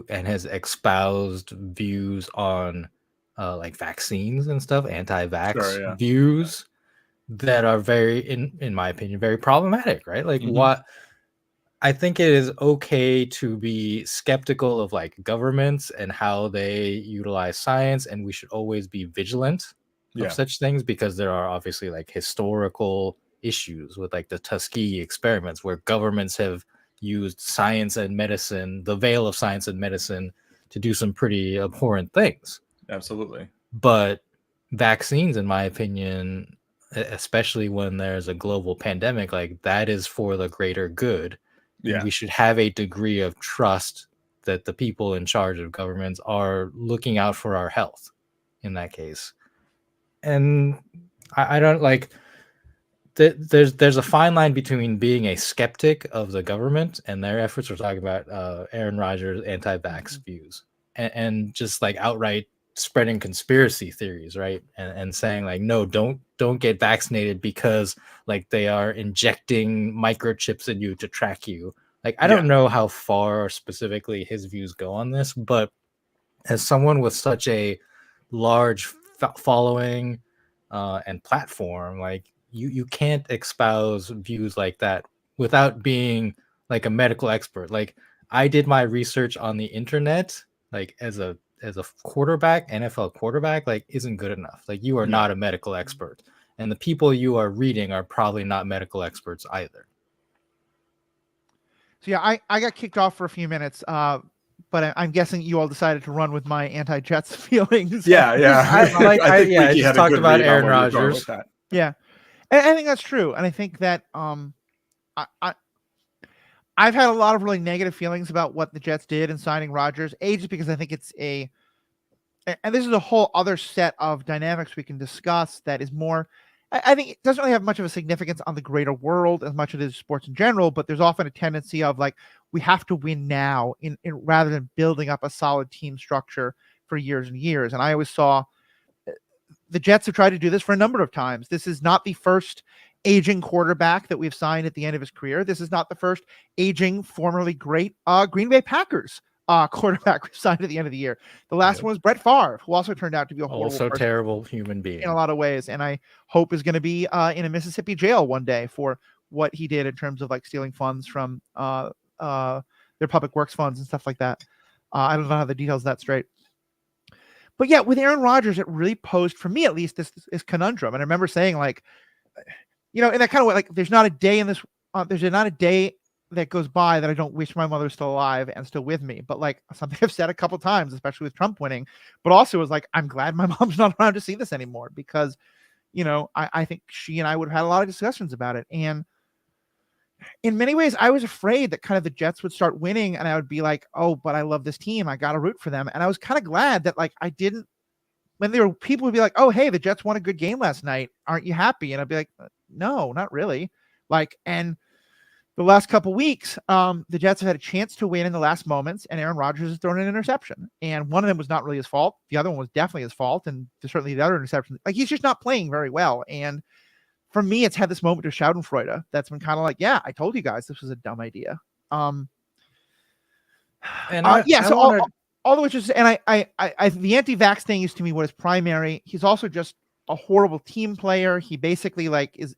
and has espoused views on like vaccines and stuff, anti-vax views. That are very, in my opinion, very problematic, right? Like, what I think it is okay to be skeptical of like governments and how they utilize science, and we should always be vigilant of such things, because there are obviously like historical issues with like the Tuskegee experiments, where governments have used science and medicine, the veil of science and medicine, to do some pretty abhorrent things. Absolutely. But vaccines, in my opinion, especially when there's a global pandemic, like, that is for the greater good. And we should have a degree of trust that the people in charge of governments are looking out for our health in that case. And I don't like there's a fine line between being a skeptic of the government and their efforts. We're talking about Aaron Rodgers' anti-vax views, and just like outright spreading conspiracy theories, right? And saying like, no, don't get vaccinated because like they are injecting microchips in you to track you. Like, I don't know how far specifically his views go on this, but as someone with such a large following and platform, like, you can't espouse views like that without being like a medical expert. Like, I did my research on the internet, like as a quarterback, NFL quarterback, like, isn't good enough. Like, you are not a medical expert, and the people you are reading are probably not medical experts either. So I got kicked off for a few minutes, but I'm guessing you all decided to run with my anti-Jets feelings. I just talked about Aaron Rodgers. Yeah, and I think that's true, and I think that I've had a lot of really negative feelings about what the Jets did in signing Rodgers, just because I think it's and this is a whole other set of dynamics we can discuss that is more, I think it doesn't really have much of a significance on the greater world as much as it is sports in general, but there's often a tendency of like, we have to win now in rather than building up a solid team structure for years and years. And I always saw the Jets have tried to do this for a number of times. This is not the first aging quarterback that we've signed at the end of his career. This is not the first aging, formerly great Green Bay Packers quarterback we've signed at the end of the year. The last one was Brett Favre, who also turned out to be a horrible terrible human being in a lot of ways, and I hope is going to be in a Mississippi jail one day for what he did in terms of like stealing funds from their public works funds and stuff like that. I don't know how the details of that straight. But yeah, with Aaron Rodgers, it really posed, for me at least, this conundrum. And I remember saying, like, in that kind of way, like, there's not a day in this, there's not a day that goes by that I don't wish my mother's still alive and still with me. But like, something I've said a couple times, especially with Trump winning, but also was like, I'm glad my mom's not around to see this anymore, because I think she and I would have had a lot of discussions about it. And in many ways, I was afraid that kind of the Jets would start winning, and I would be like, oh, but I love this team. I got to root for them. And I was kind of glad that like I didn't, when there were people would be like, oh, hey, the Jets won a good game last night. Aren't you happy? And I'd be like, no, not really. And the last couple weeks, the Jets have had a chance to win in the last moments, and Aaron Rodgers has thrown an interception. And one of them was not really his fault. The other one was definitely his fault. And certainly the other interception, like he's just not playing very well. And for me, it's had this moment of Schadenfreude that's been kind of like, yeah, I told you guys this was a dumb idea. And all the which is, and I the anti-vax thing is to me what is primary. He's also just a horrible team player. He basically like is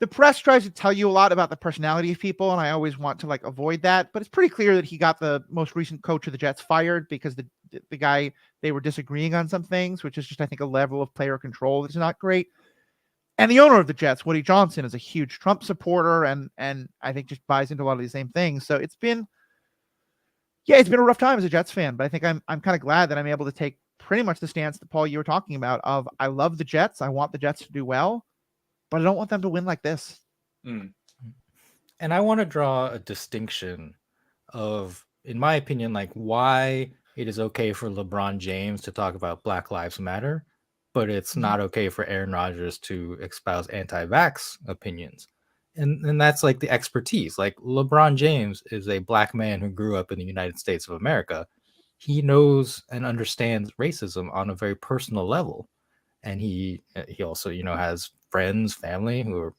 the press tries to tell you a lot about the personality of people, and I always want to like avoid that. But it's pretty clear that he got the most recent coach of the Jets fired because the guy, they were disagreeing on some things, which is just, I think, a level of player control that's not great. And the owner of the Jets, Woody Johnson, is a huge Trump supporter, and I think just buys into a lot of these same things. So it's been a rough time as a Jets fan, but I think I'm kind of glad that I'm able to take pretty much the stance that, Paul, you were talking about of I love the Jets. I want the Jets to do well, but I don't want them to win like this. And I want to draw a distinction of, in my opinion, like why it is okay for LeBron James to talk about Black Lives Matter, but it's not okay for Aaron Rodgers to espouse anti-vax opinions. And that's like the expertise. Like LeBron James is a black man who grew up in the United States of America. He knows and understands racism on a very personal level. And he also, has friends, family who are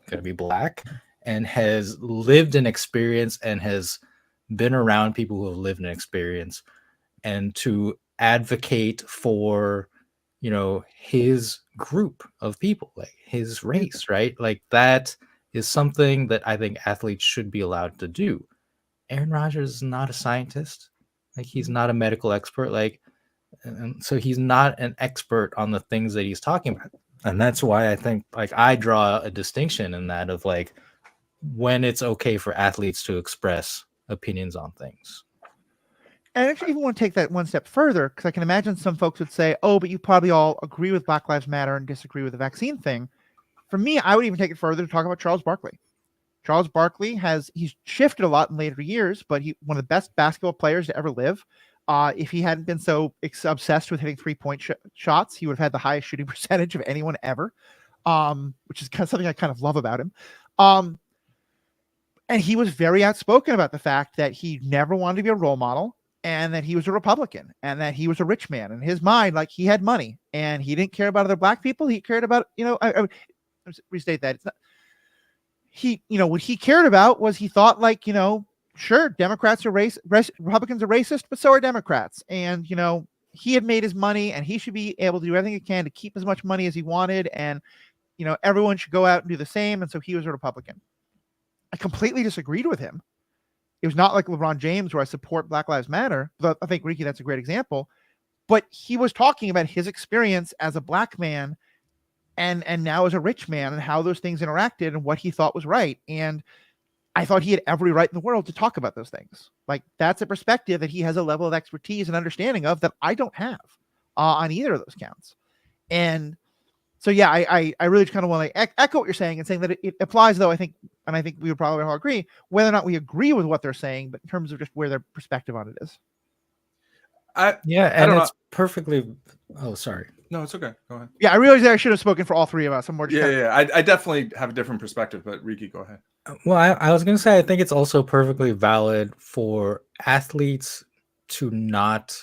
going to be black, and has lived an experience and has been around people who have lived an experience, and to advocate for, his group of people, like his race, right? Like that is something that I think athletes should be allowed to do. Aaron Rodgers is not a scientist. Like he's not a medical expert. Like, and so he's not an expert on the things that he's talking about. And that's why I think like I draw a distinction in that of like when it's okay for athletes to express opinions on things. And I actually even want to take that one step further, because I can imagine some folks would say, oh, but you probably all agree with Black Lives Matter and disagree with the vaccine thing. For me, I would even take it further to talk about Charles Barkley. Charles Barkley he's shifted a lot in later years, but he's one of the best basketball players to ever live. If he hadn't been so obsessed with hitting 3-point shots, he would have had the highest shooting percentage of anyone ever, which is kind of something I kind of love about him. And he was very outspoken about the fact that he never wanted to be a role model, and that he was a Republican, and that he was a rich man. In his mind, like he had money, and he didn't care about other black people. He cared about, I restate that. It's not, what he cared about was he thought like, sure, Democrats are Republicans are racist, but so are Democrats. And, he had made his money, and he should be able to do everything he can to keep as much money as he wanted. And, everyone should go out and do the same. And so he was a Republican. I completely disagreed with him. It was not like LeBron James where I support Black Lives Matter. But I think, Ricky, that's a great example. But he was talking about his experience as a black man and now as a rich man, and how those things interacted and what he thought was right. And I thought he had every right in the world to talk about those things. Like that's a perspective that he has a level of expertise and understanding of that I don't have on either of those counts. And so, yeah, I really kind of want to echo what you're saying, and saying that it applies, though, I think we would probably all agree, whether or not we agree with what they're saying, but in terms of just where their perspective on it is. It's perfectly. Oh, sorry. No, it's okay. Go ahead. Yeah, I realize that I should have spoken for all three of us. I'm more just I definitely have a different perspective, but Ricky, go ahead. Well, I was going to say, I think it's also perfectly valid for athletes to not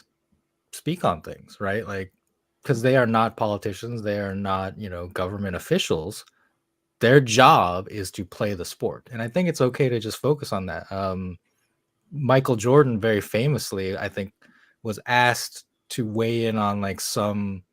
speak on things, right? Like, because they are not politicians, they are not, government officials. Their job is to play the sport. And I think it's okay to just focus on that. Michael Jordan, very famously, I think, was asked to weigh in on like some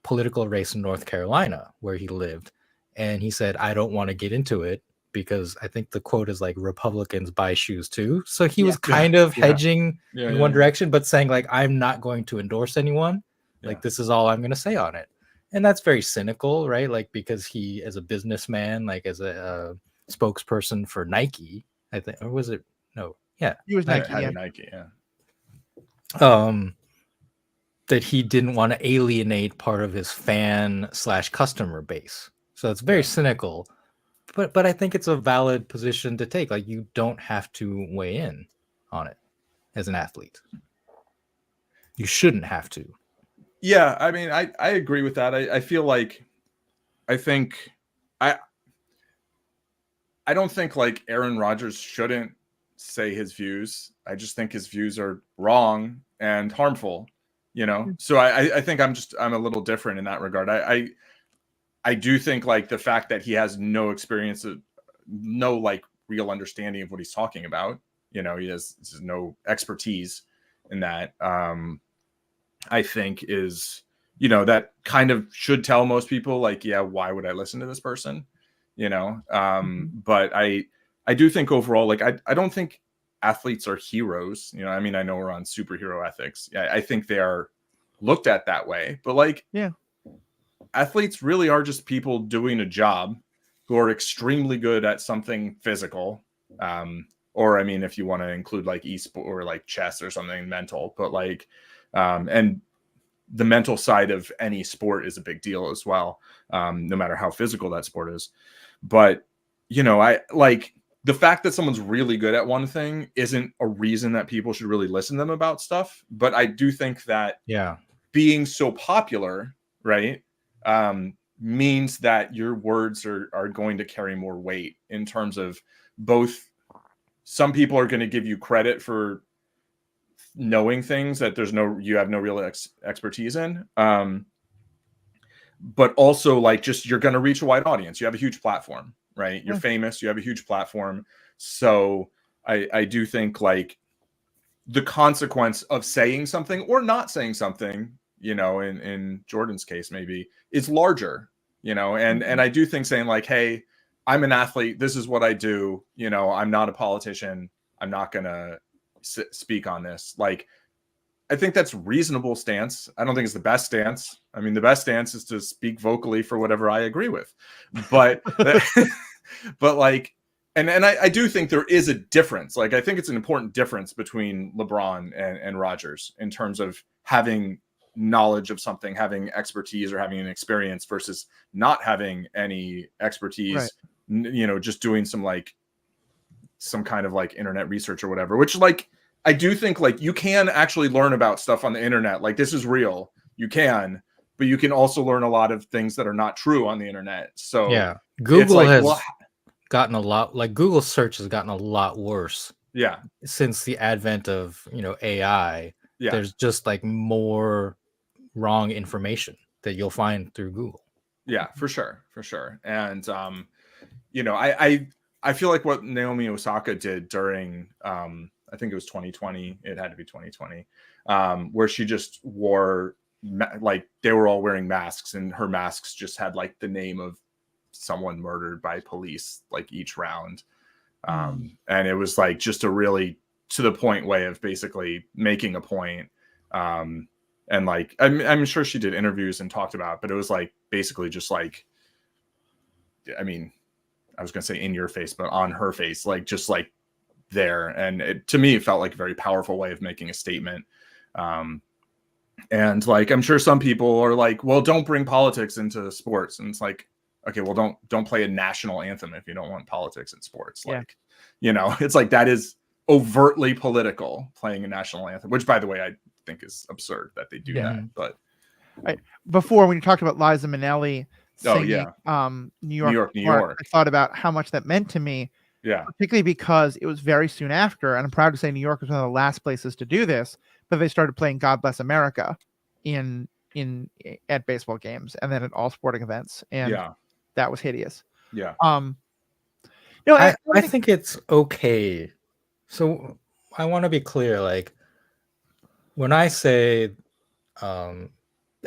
political race in North Carolina where he lived. And he said, I don't want to get into it, because I think the quote is like, Republicans buy shoes too. So he was kind of hedging in one direction, but saying like, I'm not going to endorse anyone. Like, this is all I'm going to say on it. And that's very cynical, right? Like, because he, as a businessman, like as a spokesperson for Nike, I think, or was it? No. Yeah. He was Nike. Nike. Yeah. that he didn't want to alienate part of his fan / customer base. So it's very cynical, but I think it's a valid position to take. Like, you don't have to weigh in on it as an athlete. You shouldn't have to. Yeah, I mean, I agree with that. I feel like, I think, I don't think like Aaron Rodgers shouldn't say his views. I just think his views are wrong and harmful, you know? So I think I'm a little different in that regard. I do think like the fact that he has no experience, no like real understanding of what he's talking about, you know, he has no expertise in that. I think is, you know, that kind of should tell most people like, yeah, why would I listen to this person? You know, but I do think overall, like, I don't think athletes are heroes. You know, I mean, I know we're on superhero ethics. Yeah, I think they are looked at that way, but like, Yeah, athletes really are just people doing a job who are extremely good at something physical. Or I mean, if you want to include like esport or like chess or something mental, but like, and the mental side of any sport is a big deal as well, no matter how physical that sport is. But, you know, I like the fact that someone's really good at one thing isn't a reason that people should really listen to them about stuff. But I do think that being so popular, right, means that your words are going to carry more weight in terms of both. Some people are going to give you credit for knowing things that you have no real expertise in, but also like just you're going to reach a wide audience. You have a huge platform, right? You're famous, you have a huge platform. So I do think like the consequence of saying something or not saying something, you know, in Jordan's case maybe, is larger, you know. And I do think saying like, hey, I'm an athlete, this is what I do, you know, I'm not a politician, I'm not gonna speak on this. Like, I think that's reasonable stance. I don't think it's the best stance. I mean, the best stance is to speak vocally for whatever I agree with. But but like, and I do think there is a difference. Like, I think it's an important difference between LeBron and Rodgers in terms of having knowledge of something, having expertise or having an experience versus not having any expertise, right. You know, just doing some kind of like internet research or whatever, which like, I do think like you can actually learn about stuff on the internet. Like, this is real. You can, but you can also learn a lot of things that are not true on the internet. So yeah, Google like, has gotten a lot, like Google search has gotten a lot worse. Yeah. Since the advent of, you know, AI, there's just like more wrong information that you'll find through Google. Yeah, for sure. For sure. And, you know, I feel like what Naomi Osaka did during, I think it was 2020. It had to be 2020, where she just wore like they were all wearing masks, and her masks just had like the name of someone murdered by police like each round, and it was like just a really to the point way of basically making a point. And like I'm sure she did interviews and talked about it, but it was like basically just like, I mean, I was gonna say in your face, but on her face, like just like there. And to me, it felt like a very powerful way of making a statement. And like, I'm sure some people are like, well, don't bring politics into sports. And it's like, okay, well, don't play a national anthem if you don't want politics in sports. Like, you know, it's like, that is overtly political, playing a national anthem, which by the way, I think is absurd that they do that. But before, when you talked about Liza Minnelli singing, New York, I thought about how much that meant to me. Yeah. Particularly because it was very soon after, and I'm proud to say New York was one of the last places to do this, but they started playing God Bless America at baseball games and then at all sporting events. And that was hideous. Yeah. No, I think it's okay. So I want to be clear, like when I say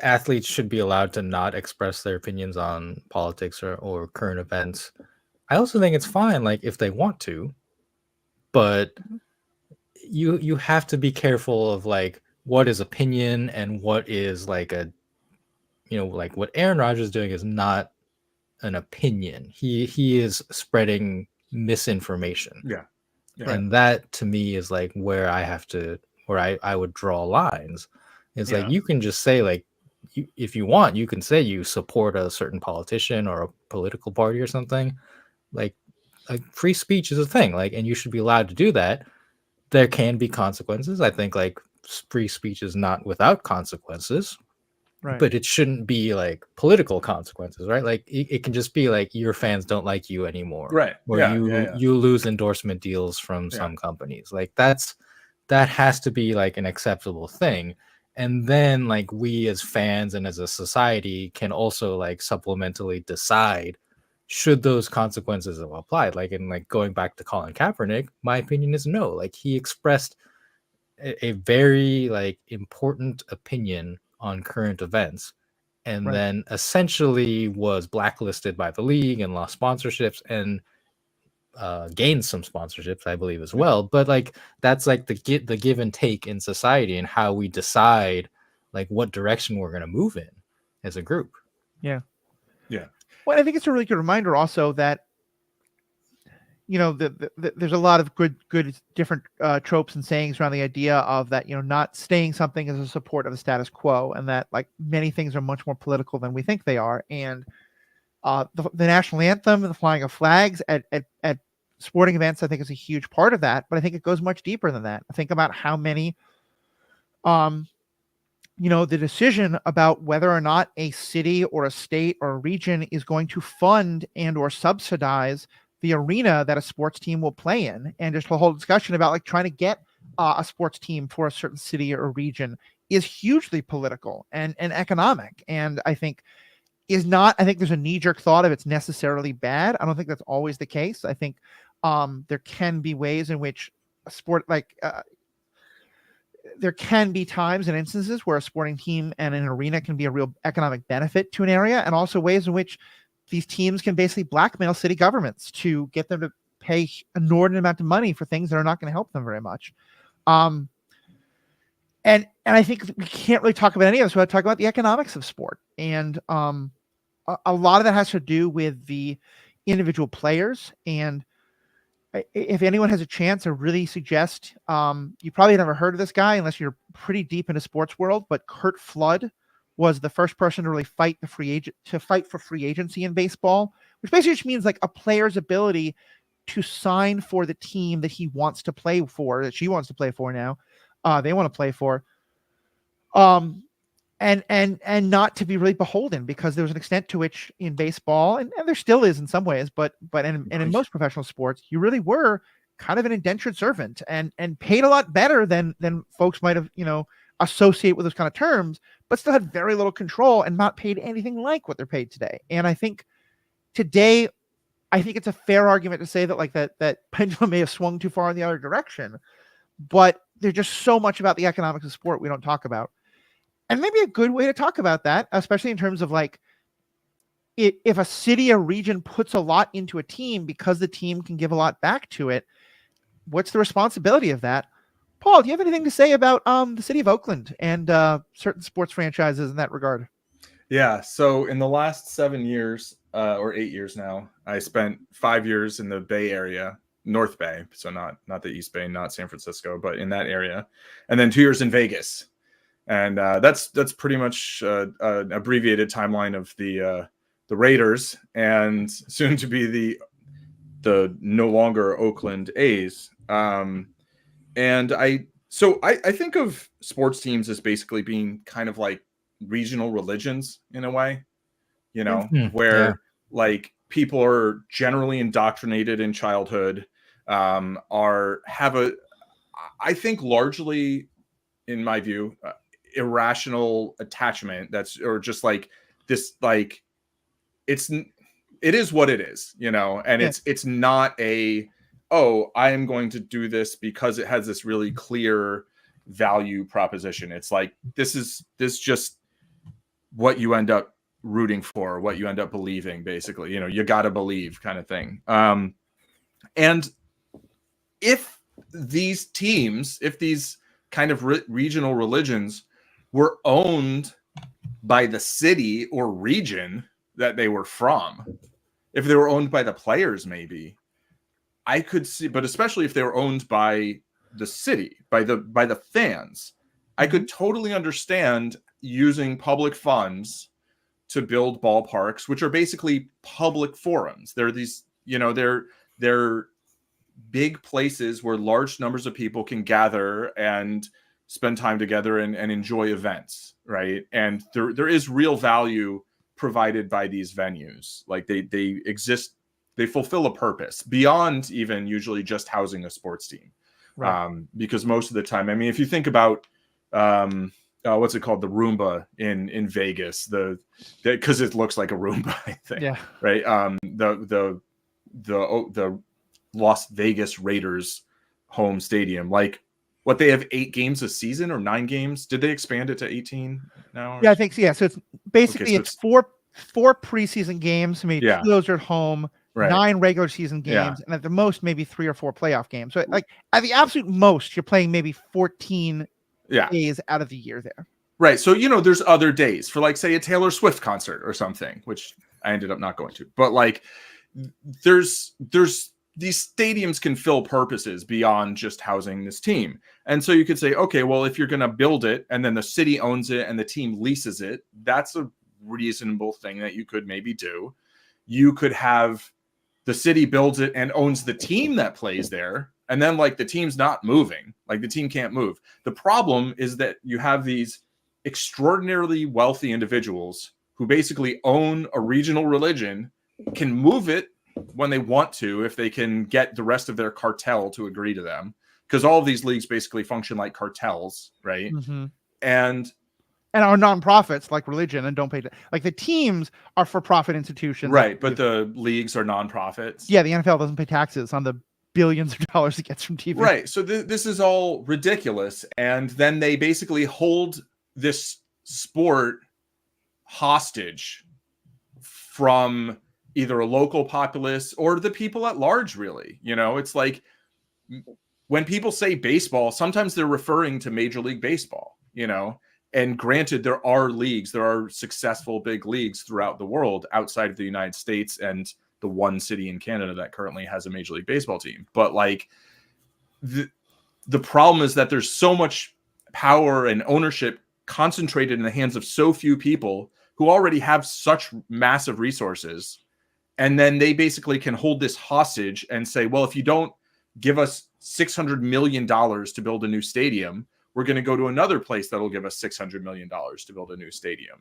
athletes should be allowed to not express their opinions on politics or current events, I also think it's fine, like if they want to, but you have to be careful of like what is opinion and what is like a, you know, like what Aaron Rodgers is doing is not an opinion. He is spreading misinformation. Yeah. And that to me is like where I would draw lines, It's Yeah. like you can just say like if you want, you can say you support a certain politician or a political party or something. Like free speech is a thing, like, and you should be allowed to do that. There can be consequences. I think like free speech is not without consequences, Right. but it shouldn't be like political consequences, right? Like it can just be like your fans don't like you anymore, Right. or Yeah. you lose endorsement deals from some companies. Like that has to be like an acceptable thing. And then like we as fans and as a society can also like supplementally decide should those consequences have applied. Like in like going back to Colin Kaepernick, my opinion is no. Like he expressed a very like important opinion on current events, and Right. then essentially was blacklisted by the league and lost sponsorships and gained some sponsorships, I believe, as well. But like that's like the give and take in society and how we decide like what direction we're going to move in as a group. Yeah. Yeah. Well, I think it's a really good reminder also that, you know, there's a lot of good different tropes and sayings around the idea of that, you know, not staying something as a support of the status quo, and that like many things are much more political than we think they are. And the national anthem and the flying of flags at sporting events, I think, is a huge part of that. But I think it goes much deeper than that. I think about how many, you know, the decision about whether or not a city or a state or a region is going to fund and or subsidize the arena that a sports team will play in, and just a whole discussion about like trying to get a sports team for a certain city or region is hugely political and economic. And I think I think there's a knee-jerk thought of it's necessarily bad. I don't think that's always the case. I think there can be ways in which a sport like there can be times and instances where a sporting team and an arena can be a real economic benefit to an area, and also ways in which these teams can basically blackmail city governments to get them to pay an inordinate amount of money for things that are not going to help them very much. And I think we can't really talk about any of this without talking about the economics of sport. And a lot of that has to do with the individual players. And if anyone has a chance, I really suggest, you probably never heard of this guy unless you're pretty deep in the sports world, but Curt Flood was the first person to really fight for free agency in baseball, which basically just means like a player's ability to sign for the team that he wants to play for, that she wants to play for now, they want to play for, and not to be really beholden, because there was an extent to which in baseball, and there still is in some ways, but in most professional sports, you really were kind of an indentured servant and paid a lot better than folks might have, you know, associate with those kind of terms, but still had very little control and not paid anything like what they're paid today. And I think today, I think it's a fair argument to say that like that pendulum may have swung too far in the other direction, but there's just so much about the economics of sport we don't talk about. And maybe a good way to talk about that, especially in terms of like, if a city or region puts a lot into a team because the team can give a lot back to it, what's the responsibility of that? Paul, do you have anything to say about the city of Oakland and certain sports franchises in that regard? Yeah. So in the last 7 years or 8 years now, I spent 5 years in the Bay Area, North Bay. So not the East Bay, not San Francisco, but in that area. And then 2 years in Vegas. And that's pretty much an abbreviated timeline of the Raiders and soon to be the no longer Oakland A's. And I think of sports teams as basically being kind of like regional religions in a way, you know, where like people are generally indoctrinated in childhood, I think largely, in my view, irrational attachment or just like this, like it is what it is, you know, and it's not I am going to do this because it has this really clear value proposition. It's like this just what you end up rooting for, what you end up believing, basically, you know, you got to believe kind of thing. And if these teams, if these kind of regional religions were owned by the city or region that they were from, if they were owned by the players, maybe I could see, but especially if they were owned by the city, by the fans, I could totally understand using public funds to build ballparks, which are basically public forums. They're these, they're big places where large numbers of people can gather and spend time together and enjoy events, right? And there is real value provided by these venues. Like they exist, they fulfill a purpose beyond even usually just housing a sports team. Right. Because most of the time, I mean, if you think about what's it called, the Roomba in Vegas, because it looks like a Roomba, I think. Yeah. Right. The Las Vegas Raiders home stadium, like what they have 8 games a season or 9 games. Did they expand it to 18 now? Yeah, I think so. Yeah. So it's basically Okay, so it's four preseason games. I mean, Yeah. 2 of those are at home. Right. 9 regular season games, and at the most, maybe 3 or 4 playoff games. So, like at the absolute most, you're playing maybe 14 days out of the year there. Right. So, there's other days for, like, say, a Taylor Swift concert or something, which I ended up not going to. But, like, there's these stadiums can fill purposes beyond just housing this team. And so you could say, okay, well, if you're going to build it and then the city owns it and the team leases it, that's a reasonable thing that you could maybe do. You could have the city builds it and owns the team that plays there. And then, like, the team's not moving. Like, the team can't move. The problem is that you have these extraordinarily wealthy individuals who basically own a regional religion, can move it when they want to, if they can get the rest of their cartel to agree to them. Because all of these leagues basically function like cartels, right? Mm-hmm. And are nonprofits like religion and don't pay. Like the teams are for-profit institutions, right? But the leagues are nonprofits. Yeah, the NFL doesn't pay taxes on the billions of dollars it gets from TV. Right. So this is all ridiculous, and then they basically hold this sport hostage from either a local populace or the people at large. Really, it's like when people say baseball, sometimes they're referring to Major League Baseball. And granted, there are leagues, there are successful big leagues throughout the world outside of the United States and the one city in Canada that currently has a Major League Baseball team. But, like, the problem is that there's so much power and ownership concentrated in the hands of so few people who already have such massive resources. And then they basically can hold this hostage and say, well, if you don't give us $600 million to build a new stadium, we're going to go to another place that'll give us $600 million to build a new stadium.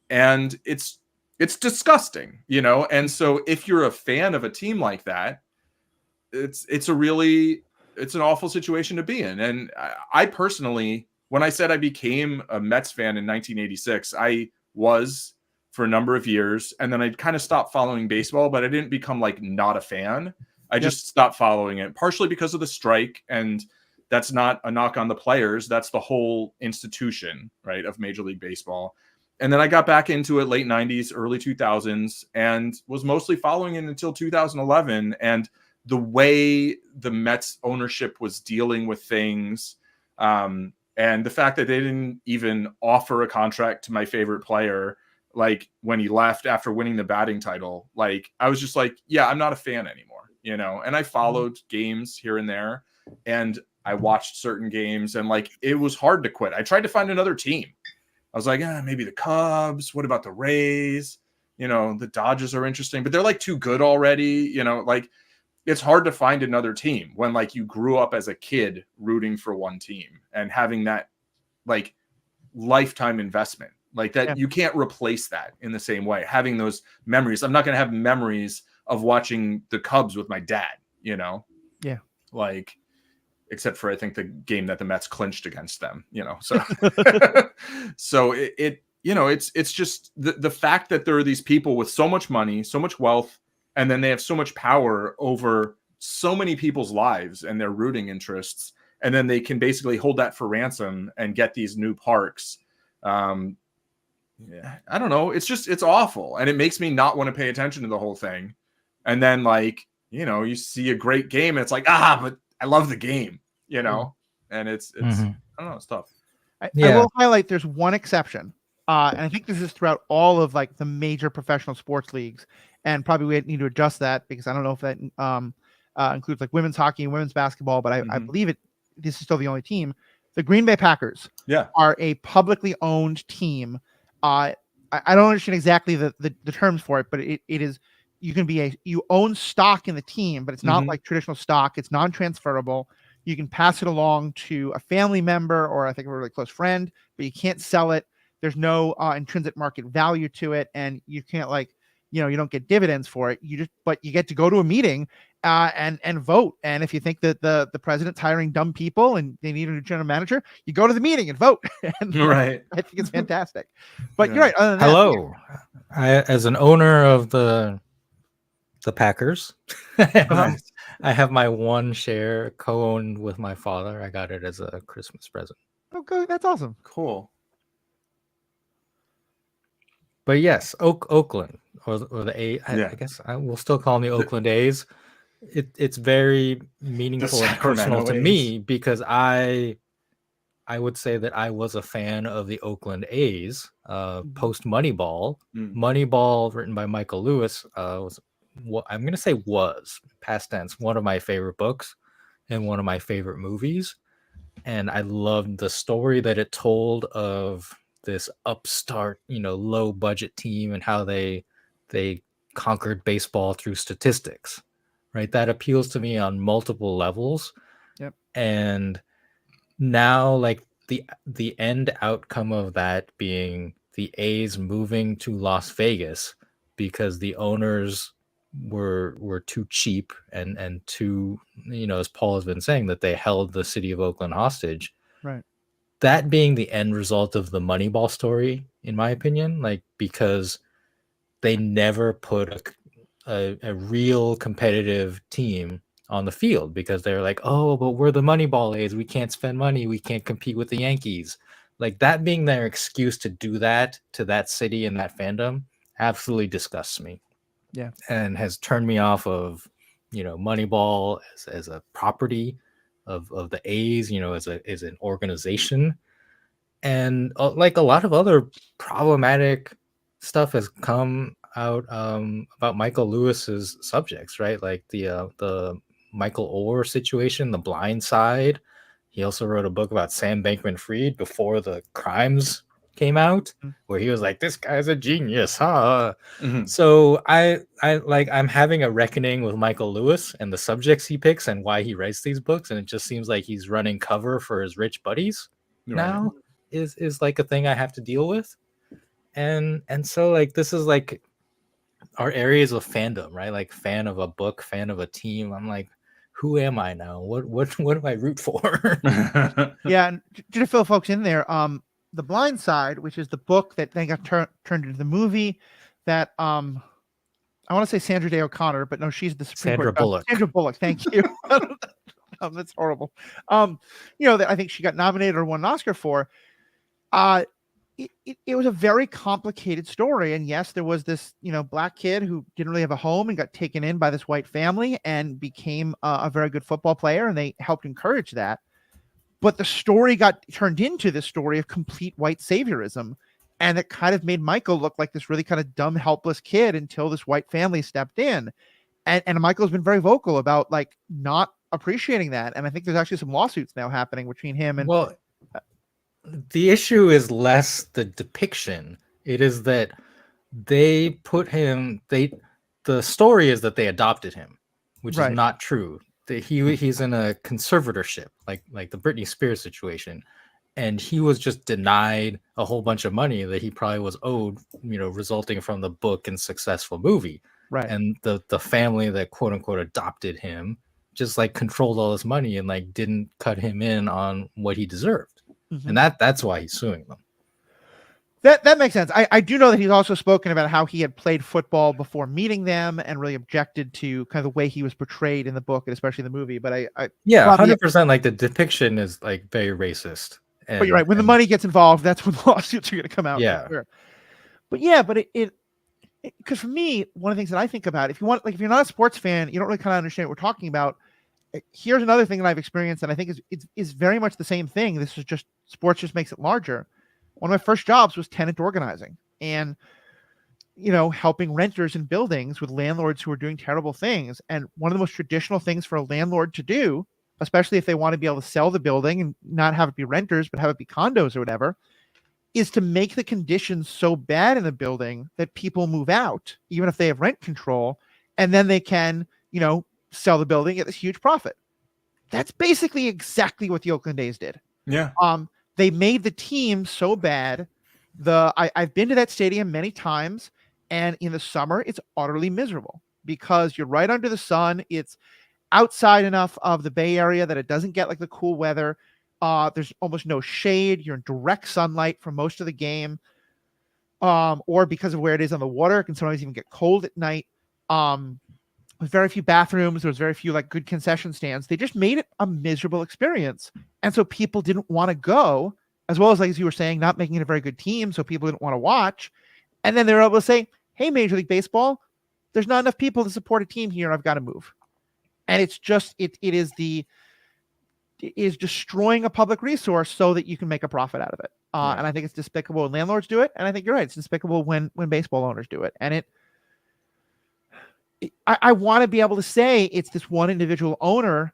And it's disgusting, And so if you're a fan of a team like that, it's an awful situation to be in. And I personally, when I said I became a Mets fan in 1986, I was for a number of years. And then I kind of stopped following baseball, but I didn't become, like, not a fan. I just stopped following it, partially because of the strike. And that's not a knock on the players. That's the whole institution, right, of Major League Baseball. And then I got back into it late 90s, early 2000s, and was mostly following it until 2011. And the way the Mets ownership was dealing with things, and the fact that they didn't even offer a contract to my favorite player, like, when he left after winning the batting title, like, I was just like, yeah, I'm not a fan anymore, And I followed games here and there, and I watched certain games, and, like, it was hard to quit. I tried to find another team. I was like, maybe the Cubs. What about the Rays? The Dodgers are interesting, but they're, like, too good already. Like, it's hard to find another team when, like, you grew up as a kid rooting for one team and having that, like, lifetime investment like that. You can't replace that in the same way. Having those memories. I'm not going to have memories of watching the Cubs with my dad, Yeah. Like, except for, I think, the game that the Mets clinched against them, so, so it's just the fact that there are these people with so much money, so much wealth, and then they have so much power over so many people's lives and their rooting interests. And then they can basically hold that for ransom and get these new parks. I don't know. It's awful. And it makes me not want to pay attention to the whole thing. And then, like, you see a great game and it's like, but I love the game, and it's I don't know, it's tough. I will highlight there's one exception. And I think this is throughout all of, like, the major professional sports leagues. And probably we need to adjust that because I don't know if that includes, like, women's hockey and women's basketball, but I believe this is still the only team. The Green Bay Packers Yeah. are a publicly owned team. I don't understand exactly the terms for it, but it is, you own stock in the team, but it's not like traditional stock. It's non-transferable. You can pass it along to a family member or I think a really close friend, but you can't sell it. There's no intrinsic market value to it, and you can't you don't get dividends for it. But you get to go to a meeting and vote. And if you think that the president's hiring dumb people and they need a new general manager, you go to the meeting and vote. And Right. I think it's fantastic. But Yeah. you're right. Other than that, Hello, as an owner of the Packers, I have my one share co-owned with my father. I got it as a Christmas present. okay, that's awesome. Cool. But yes, Oakland or the A. I guess I will still call them the Oakland A's. It's very meaningful and personal Sacramento to A's. me because I would say that I was a fan of the Oakland A's post Moneyball. Moneyball, written by Michael Lewis, was what I'm going to say was past tense one of my favorite books and one of my favorite movies. And I loved the story that it told of this upstart, low budget team and how they conquered baseball through statistics, right? That appeals to me on multiple levels. Yep. And now, like the end outcome of that being the A's moving to Las Vegas because the owners were too cheap and too, as Paul has been saying, that they held the city of Oakland hostage. Right. That being the end result of the Moneyball story, in my opinion, like because they never put a real competitive team on the field because they're like, oh, but we're the Moneyball A's. We can't spend money. We can't compete with the Yankees. Like that being their excuse to do that to that city and that fandom absolutely disgusts me. Yeah. And has turned me off of, Moneyball as a property of the A's, as an organization. And like a lot of other problematic stuff has come out about Michael Lewis's subjects, right? Like the Michael Orr situation, The Blind Side. He also wrote a book about Sam Bankman-Fried before the crimes came out, where he was like, "This guy's a genius, huh?" So I'm having a reckoning with Michael Lewis and the subjects he picks and why he writes these books, and it just seems like he's running cover for his rich buddies now. Is like a thing I have to deal with, and so like this is like our areas of fandom, right? Like fan of a book, fan of a team. I'm like, who am I now? What do I root for? Yeah, and to fill folks in there, The Blind Side, which is the book that then got turned into the movie, that I want to say Sandra Day O'Connor, but no, she's the Supreme Sandra Court. Bullock. Sandra Bullock, thank you. That's horrible. That I think she got nominated or won an Oscar for. It was a very complicated story, and yes, there was this black kid who didn't really have a home and got taken in by this white family and became a very good football player, and they helped encourage that. But the story got turned into this story of complete white saviorism, and it kind of made Michael look like this really kind of dumb, helpless kid until this white family stepped in, and Michael's been very vocal about like not appreciating that, and I think there's actually some lawsuits now happening between him and. Well, the issue is less the depiction. It is that they put him. The story is that they adopted him, which is not true. He's in a conservatorship, like the Britney Spears situation, and he was just denied a whole bunch of money that he probably was owed, resulting from the book and successful movie. Right. And the family that quote unquote adopted him just like controlled all this money and like didn't cut him in on what he deserved. And that's why he's suing them. That makes sense. I do know that he's also spoken about how he had played football before meeting them and really objected to kind of the way he was portrayed in the book and especially the movie. But 100%. Like the depiction is like very racist. But you're right. When the money gets involved, that's when lawsuits are going to come out. Yeah. Sure. But it because for me, one of the things that I think about, if you're not a sports fan, you don't really kind of understand what we're talking about. Here's another thing that I've experienced, and I think is very much the same thing. This is just sports just makes it larger. One of my first jobs was tenant organizing and, helping renters in buildings with landlords who are doing terrible things. And one of the most traditional things for a landlord to do especially if they want to be able to sell the building and not have it be renters, but have it be condos or whatever, is to make the conditions so bad in the building that people move out, even if they have rent control, and then they can, sell the building at this huge profit. That's basically exactly what the Oakland A's did. Yeah. They made the team so bad. I've been to that stadium many times, and in the summer, it's utterly miserable because you're right under the sun. It's outside enough of the Bay Area that it doesn't get like the cool weather. There's almost no shade. You're in direct sunlight for most of the game. Or because of where it is on the water, it can sometimes even get cold at night. With very few bathrooms, there was very few like good concession stands. They just made it a miserable experience. And so people didn't want to go, as well as, like as you were saying, not making it a very good team. So people didn't want to watch. And then they were able to say, hey, Major League Baseball, there's not enough people to support a team here. I've got to move. And it's just, it is destroying a public resource so that you can make a profit out of it. Right. And I think it's despicable when landlords do it. And I think you're right. It's despicable when baseball owners do it. And I want to be able to say it's this one individual owner,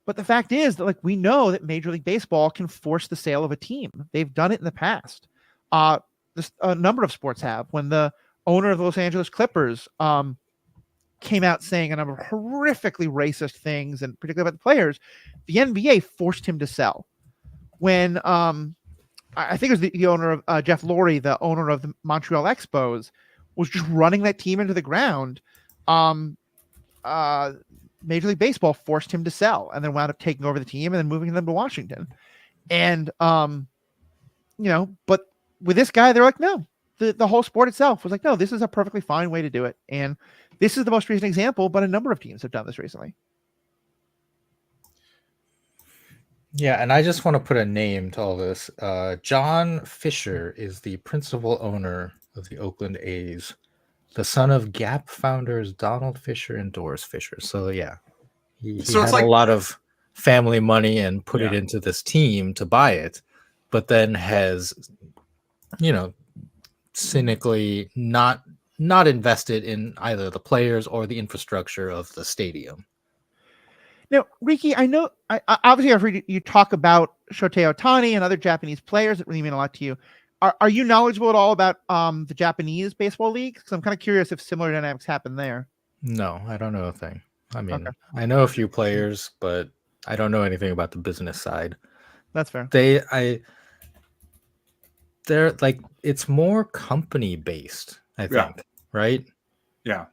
but the fact is that, like, we know that Major League Baseball can force the sale of a team. They've done it in the past. A number of sports have. When the owner of the Los Angeles Clippers came out saying a number of horrifically racist things, and particularly about the players, the NBA forced him to sell. When I think it was the owner of Jeff Lurie, the owner of the Montreal Expos, was just running that team into the ground. Major League Baseball forced him to sell, and then wound up taking over the team and then moving them to Washington. And but with this guy, they're like, no, the whole sport itself was like, no, this is a perfectly fine way to do it. And this is the most recent example, but a number of teams have done this recently. Yeah, and I just want to put a name to all this. John Fisher is the principal owner of the Oakland A's, the son of Gap founders Donald Fisher and Doris Fisher. So yeah, he So it's had like a lot of family money and put it Yeah. into this team to buy it, but then has, cynically not invested in either the players or the infrastructure of the stadium. Now, Riki, I know, obviously I've heard you talk about Shohei Ohtani and other Japanese players that really mean a lot to you. Are you knowledgeable at all about the Japanese baseball league? Because I'm kind of curious if similar dynamics happen there. No, I don't know a thing. I mean, Okay. I know a few players, but I don't know anything about the business side. That's fair. They're like, it's more company based, I think, right? Yeah.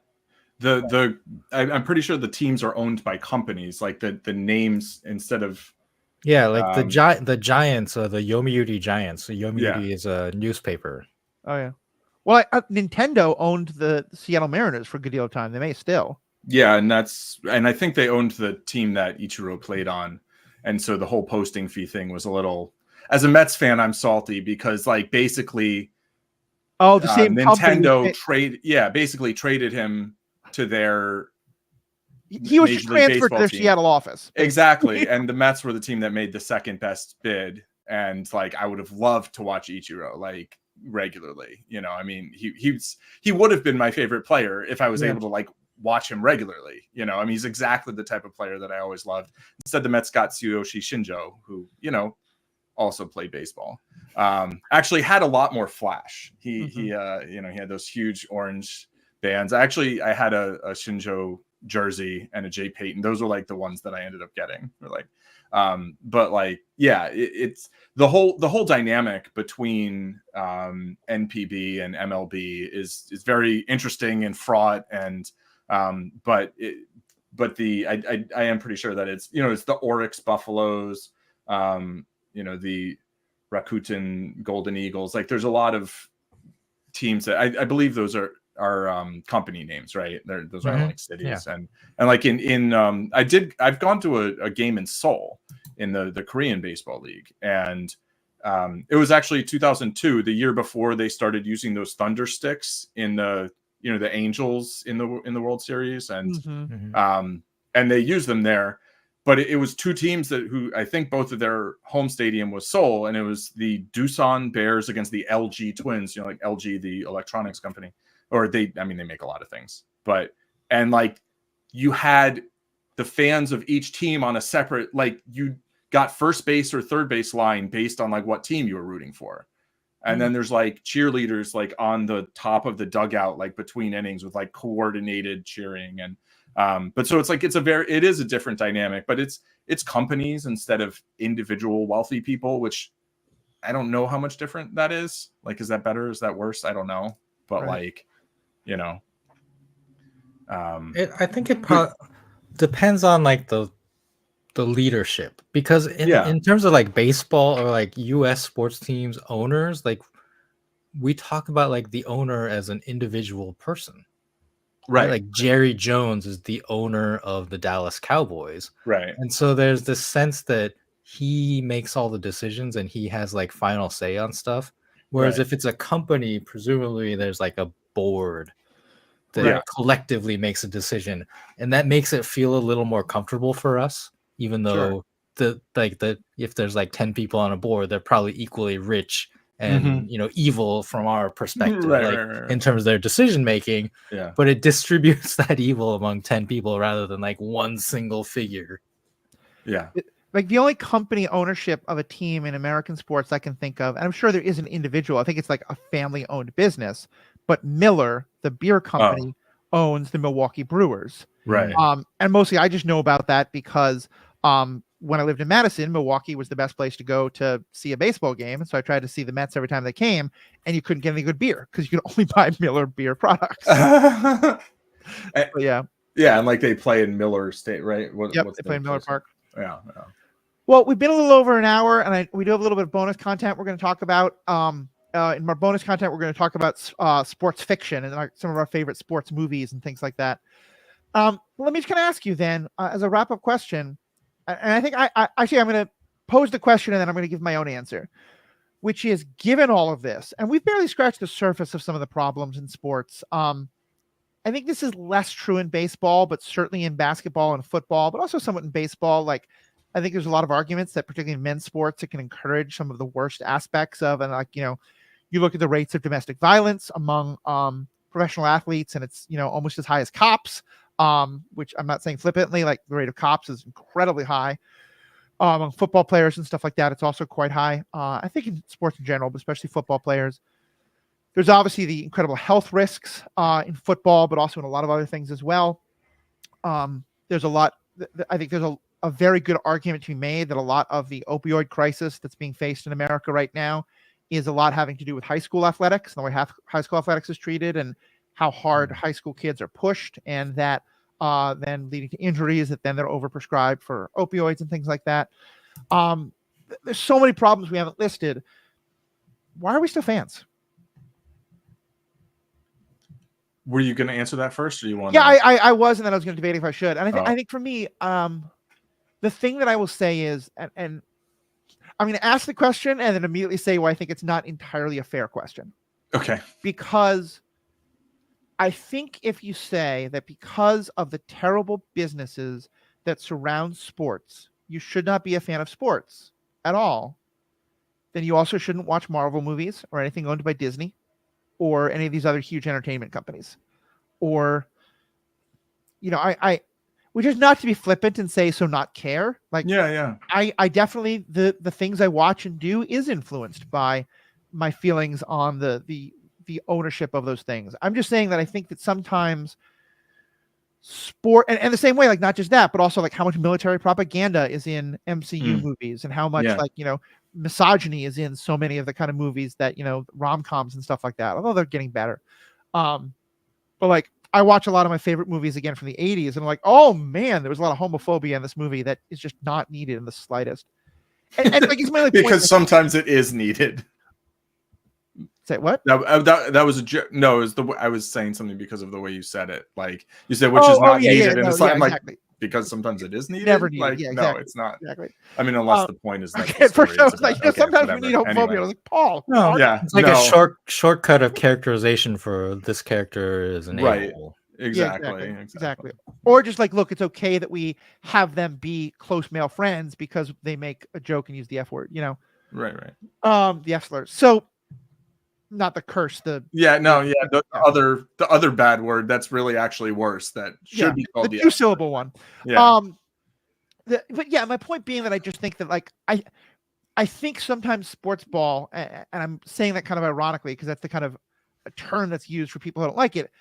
I'm pretty sure the teams are owned by companies, like the names instead of like the Giants or the Yomiuri Giants. So Yomiuri is a newspaper. Oh yeah. Well, Nintendo owned the Seattle Mariners for a good deal of time. They may still. Yeah, and I think they owned the team that Ichiro played on, and so the whole posting fee thing was a little. As a Mets fan, I'm salty because, like, basically, the same Nintendo basically traded him to their. He was just transferred to their Seattle office. Exactly, and the Mets were the team that made the second best bid, and like I would have loved to watch Ichiro like regularly. I mean, he would have been my favorite player if I was able to like watch him regularly. I mean, he's exactly the type of player that I always loved. Instead, the Mets got Tsuyoshi Shinjo, who also played baseball. Actually had a lot more flash. He had those huge orange bands. I had a Shinjo jersey and a Jay Payton. Those were like the ones that I ended up getting. But like, yeah, it's the whole dynamic between NPB and MLB is very interesting and fraught. And but I am pretty sure that it's it's the Oryx Buffaloes, the Rakuten Golden Eagles. Like, there's a lot of teams that I believe those are company names, right? Those aren't like cities. And like I've gone to a game in Seoul in the Korean Baseball League, and it was actually 2002, the year before they started using those thunder sticks in the the Angels in the World Series, and and they used them there. But it was two teams who I think both of their home stadium was Seoul, and it was the Doosan Bears against the LG Twins, like LG, the electronics company, or they make a lot of things, and like you had the fans of each team on a separate, like you got first base or third base line based on like what team you were rooting for. And then there's like cheerleaders like on the top of the dugout, like between innings with like coordinated cheering. And but so it's like it is a different dynamic, but it's companies instead of individual wealthy people, which I don't know how much different that is. Like, is that better? Is that worse? I don't know. But like, you know, I think it probably depends on like the leadership, because in terms of like baseball or like US sports teams owners, like we talk about like the owner as an individual person, right? Like Jerry Jones is the owner of the Dallas Cowboys, right? And so there's this sense that he makes all the decisions and he has like final say on stuff, whereas if it's a company, presumably there's like a board that collectively makes a decision, and that makes it feel a little more comfortable for us, even though if there's like 10 people on a board, they're probably equally rich and you know, evil from our perspective, in terms of their decision making. But it distributes that evil among 10 people rather than like one single figure. Like the only company ownership of a team in American sports I can think of, and I'm sure there is an individual, I think it's like a family owned business, but Miller, the beer company, owns the Milwaukee Brewers. And mostly I just know about that because when I lived in Madison, Milwaukee was the best place to go to see a baseball game. And so I tried to see the Mets every time they came, and you couldn't get any good beer because you could only buy Miller beer products. Yeah, and like they play in Miller State, right? They play in Miller Park. Yeah. Well, we've been a little over an hour, and we do have a little bit of bonus content we're going to talk about. In our bonus content, we're going to talk about sports fiction and like some of our favorite sports movies and things like that. Let me just kind of ask you then, as a wrap-up question, and I think I'm going to pose the question and then I'm going to give my own answer, which is, given all of this, and we've barely scratched the surface of some of the problems in sports. I think this is less true in baseball, but certainly in basketball and football, but also somewhat in baseball. Like, I think there's a lot of arguments that particularly in men's sports, it can encourage some of the worst aspects of, and like, you know, you look at the rates of domestic violence among professional athletes, and it's, you know, almost as high as cops, which I'm not saying flippantly, like the rate of cops is incredibly high. Among football players and stuff like that, it's also quite high. I think in sports in general, but especially football players. There's obviously the incredible health risks in football, but also in a lot of other things as well. There's a lot, I think there's a very good argument to be made that a lot of the opioid crisis that's being faced in America right now is a lot having to do with high school athletics and the way high school athletics is treated and how hard high school kids are pushed, and that then leading to injuries that then they're overprescribed for opioids and things like that. There's so many problems we haven't listed. Why are we still fans? Were you going to answer that first, or you want? Yeah, I was, and then I was going to debate if I should. And I think for me, the thing that I will say is, and I'm going to ask the question and then immediately say why I think it's not entirely a fair question. Okay. Because I think if you say that because of the terrible businesses that surround sports, you should not be a fan of sports at all, then you also shouldn't watch Marvel movies or anything owned by Disney or any of these other huge entertainment companies. Or, you know, which is not to be flippant and say, so not care. Like, I definitely, the things I watch and do is influenced by my feelings on the ownership of those things. I'm just saying that I think that sometimes sport, and the same way, like not just that, but also like how much military propaganda is in MCU movies, and how much like, you know, misogyny is in so many of the kind of movies that, you know, rom-coms and stuff like that, although they're getting better. But like, I watch a lot of my favorite movies again from the 80s, and I'm like, oh man, there was a lot of homophobia in this movie that is just not needed in the slightest. And like, it's mainly because sometimes it is needed. Say what? That was a joke. No, it was I was saying something because of the way you said it. Like you said, which is not needed in a slide. I'm like, because sometimes it is needed. Never needed. Like, exactly. No, it's not. Exactly. I mean, unless the point is that. Okay, for sure. Like, sometimes we need homophobia. Anyway. I was like, Paul. No, it's like a shortcut of characterization for this character is an a-hole. Exactly. Or just like, look, it's okay that we have them be close male friends because they make a joke and use the F word, you know? Right. The F slur. So not the curse. The the other bad word that's really actually worse. That should be called the 2-syllable one. Yeah. But yeah, my point being that I just think that like I think sometimes sports ball, and I'm saying that kind of ironically because that's the kind of a term that's used for people who don't like it.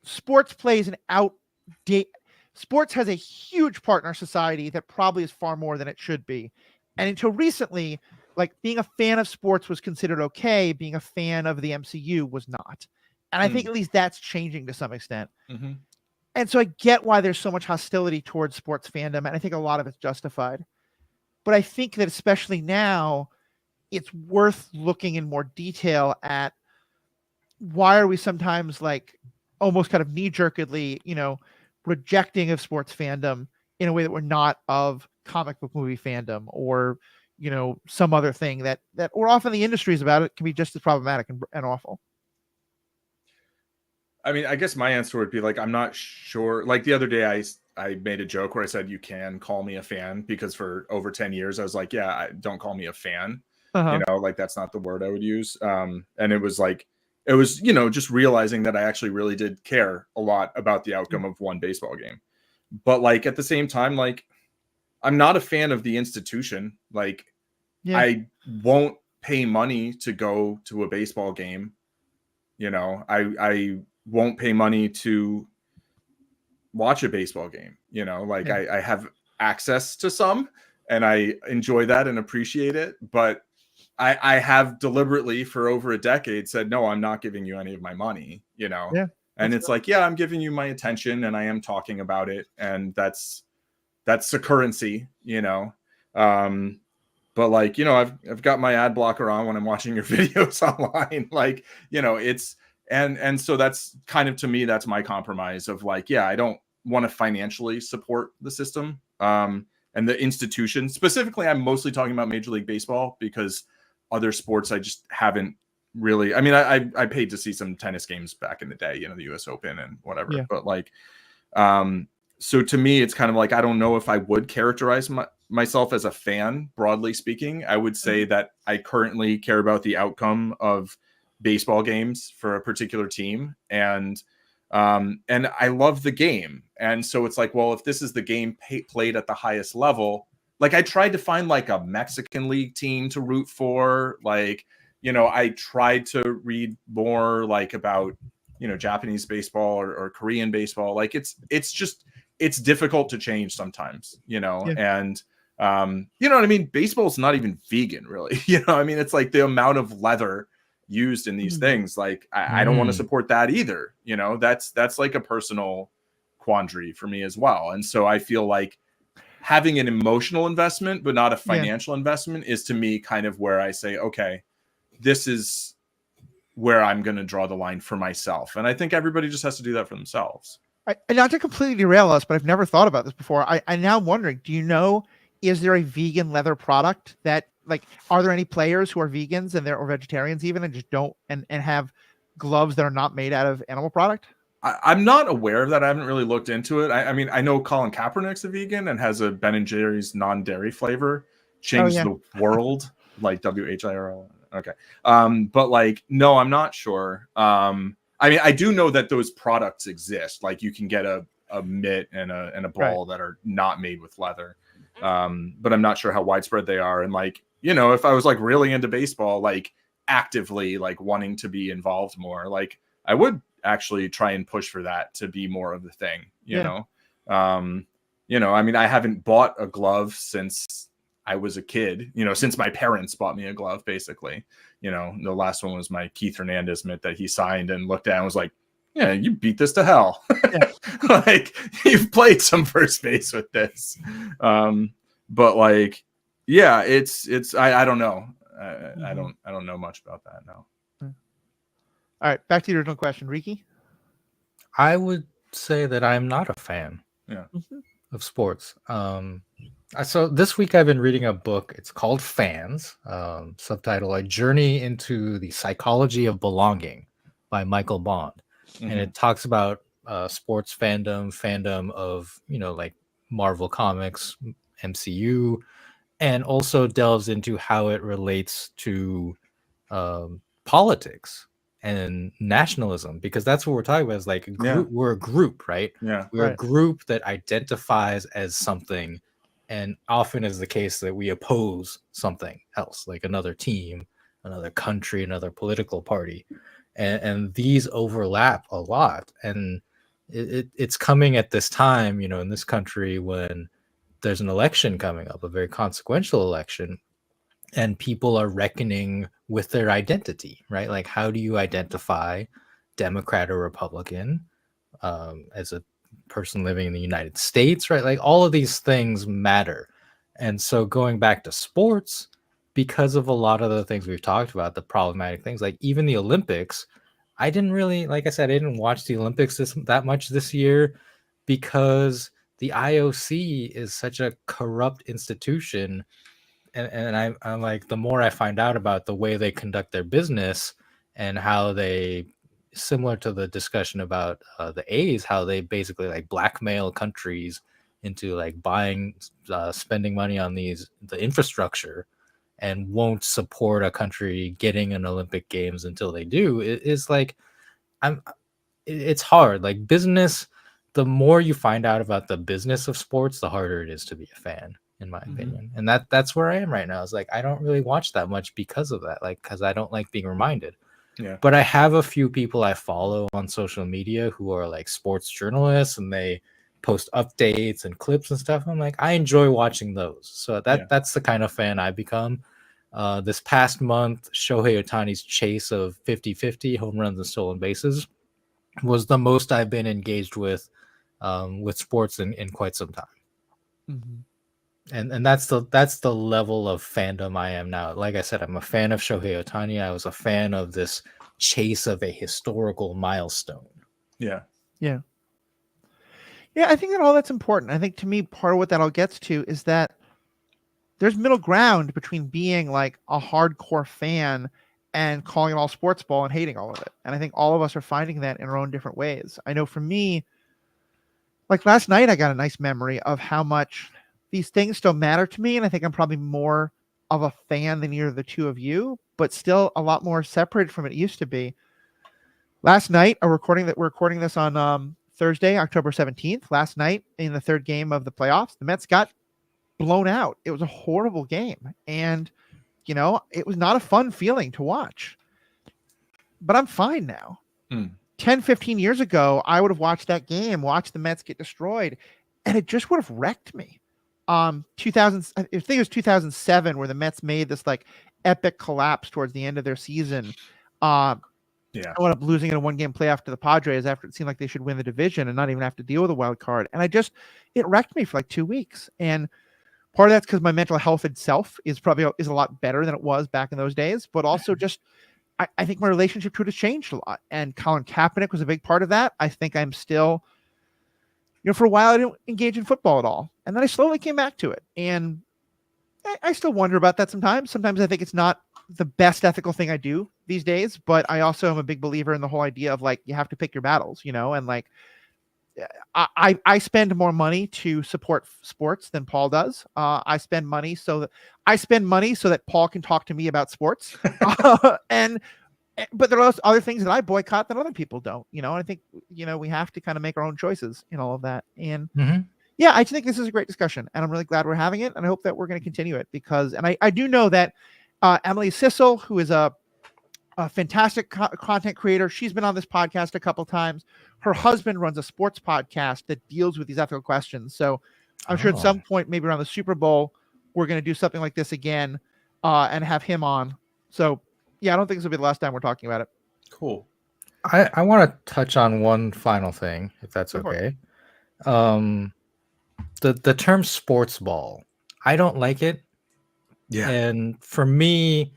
Sports plays an outdate. Sports has a huge part in our society that probably is far more than it should be. And until recently, like being a fan of sports was considered okay. Being a fan of the MCU was not. And I think at least that's changing to some extent. Mm-hmm. And so I get why there's so much hostility towards sports fandom. And I think a lot of it's justified. But I think that especially now, it's worth looking in more detail at why are we sometimes like almost kind of knee-jerkedly, rejecting of sports fandom in a way that we're not of comic book movie fandom or, some other thing that or often the industries about it can be just as problematic and awful. I mean, I guess my answer would be like, I'm not sure. Like the other day, I made a joke where I said, you can call me a fan, because for over 10 years, I was like, yeah, don't call me a fan. Like that's not the word I would use. And it was just realizing that I actually really did care a lot about the outcome of one baseball game. But like at the same time, like I'm not a fan of the institution. Like I won't pay money to go to a baseball game. I won't pay money to watch a baseball game. I have access to some and I enjoy that and appreciate it. But I have deliberately for over a decade said, no, I'm not giving you any of my money, and it's like, I'm giving you my attention and I am talking about it. And that's the currency, but like, I've got my ad blocker on when I'm watching your videos online. Like, it's, and so that's kind of, to me, that's my compromise of like, I don't want to financially support the system. And the institution specifically, I'm mostly talking about Major League Baseball, because other sports, I just haven't really, I mean, I paid to see some tennis games back in the day, the US Open and whatever, but like, so to me, it's kind of like, I don't know if I would characterize myself as a fan, broadly speaking. I would say that I currently care about the outcome of baseball games for a particular team. And I love the game. And so it's like, well, if this is the game played at the highest level, like I tried to find like a Mexican league team to root for. Like, I tried to read more like about, Japanese baseball or Korean baseball. Like it's difficult to change sometimes, and you know what I mean? Baseball's not even vegan, really. I mean, it's like the amount of leather used in these things. Like I don't want to support that either. That's like a personal quandary for me as well. And so I feel like having an emotional investment, but not a financial investment, is to me kind of where I say, okay, this is where I'm going to draw the line for myself. And I think everybody just has to do that for themselves. And not to completely derail us, but I've never thought about this before. I'm now wondering, is there a vegan leather product that, like, are there any players who are vegans or vegetarians even, and just don't, and have gloves that are not made out of animal product? I'm not aware of that. I haven't really looked into it. I mean, I know Colin Kaepernick's a vegan and has a Ben & Jerry's non-dairy flavor. Changed the world, like WHIRL. Okay. But like, no, I'm not sure. I mean, I do know that those products exist. Like you can get a mitt and a ball that are not made with leather. But I'm not sure how widespread they are. And like, if I was like really into baseball, like actively like wanting to be involved more, like I would actually try and push for that to be more of the thing, you know? I mean, I haven't bought a glove since I was a kid, since my parents bought me a glove, basically. The last one was my Keith Hernandez mitt that he signed and looked at and was like, yeah, you beat this to hell. Like you've played some first base with this. But like, yeah, it's, I don't know. I don't know much about that now. All right, back to the original question, Riki. I would say that I'm not a fan of sports. So this week I've been reading a book. It's called Fans, subtitle A Journey into the Psychology of Belonging by Michael Bond. And it talks about sports fandom of, like Marvel Comics, MCU, and also delves into how it relates to politics and nationalism, because that's what we're talking about, is like a group. Yeah. We're a group, right? Yeah. We're a Right. group that identifies as something, and often is the case that we oppose something else, like another team, another country, another political party, and these overlap a lot. And it's coming at this time, in this country, when there's an election coming up, a very consequential election, and people are reckoning with their identity, right? Like, how do you identify Democrat or Republican, as a person living in the United States, right? Like, all of these things matter. And so, going back to sports, because of a lot of the things we've talked about, the problematic things, like even the Olympics, I didn't really, like I said, I didn't watch the Olympics that much this year, because the IOC is such a corrupt institution. And I'm like, the more I find out about the way they conduct their business, and how they, similar to the discussion about the A's, how they basically like blackmail countries into like buying, spending money on the infrastructure, and won't support a country getting an Olympic Games until they do, is like, I'm it's hard. Like, business, the more you find out about the business of sports, the harder it is to be a fan, in my opinion. And that's where I am right now. It's like, I don't really watch that much because of that, like, because I don't like being reminded. Yeah. But I have a few people I follow on social media who are like sports journalists, and they post updates and clips and stuff. I'm like, I enjoy watching those. So that's the kind of fan I become. This past month, Shohei Ohtani's chase of 50-50 home runs and stolen bases was the most I've been engaged with sports in quite some time. And that's the level of fandom I am now. Like I said, I'm a fan of Shohei Ohtani. I was a fan of this chase of a historical milestone. Yeah. Yeah, I think that all that's important. I think, to me, part of what that all gets to is that there's middle ground between being like a hardcore fan and calling it all sports ball and hating all of it. And I think all of us are finding that in our own different ways. I know for me, like last night, I got a nice memory of how much these things still matter to me. And I think I'm probably more of a fan than either of the two of you, but still a lot more separated from it used to be. Last night, we're recording this on Thursday, October 17th. Last night, in the third game of the playoffs, the Mets got blown out. It was a horrible game. And, it was not a fun feeling to watch. But I'm fine now. 10, 15 years ago, I would have watched that game, watched the Mets get destroyed, and it just would have wrecked me. 2000, I think it was 2007, where the Mets made this like epic collapse towards the end of their season. I wound up losing in a one-game playoff to the Padres after it seemed like they should win the division and not even have to deal with a wild card. And it wrecked me for like 2 weeks. And part of that's because my mental health itself is a lot better than it was back in those days, but also just I think my relationship to it has changed a lot. And Colin Kaepernick was a big part of that. I think I'm still, for a while I didn't engage in football at all, and then I slowly came back to it. And I still wonder about that sometimes. Sometimes I think it's not the best ethical thing I do these days, but I also am a big believer in the whole idea of like, you have to pick your battles, and like, I spend more money to support sports than Paul does. I spend money so that Paul can talk to me about sports. But there are other things that I boycott that other people don't, and I think, we have to kind of make our own choices in all of that. And yeah, I think this is a great discussion, and I'm really glad we're having it. And I hope that we're going to continue it because I do know that Emily Sissel, who is a fantastic content creator. She's been on this podcast a couple times. Her husband runs a sports podcast that deals with these ethical questions. So I'm sure at some point, maybe around the Super Bowl, we're going to do something like this again and have him on. So yeah, I don't think this will be the last time we're talking about it. Cool. I want to touch on one final thing, if that's okay. The term sports ball, I don't like it. Yeah. And for me,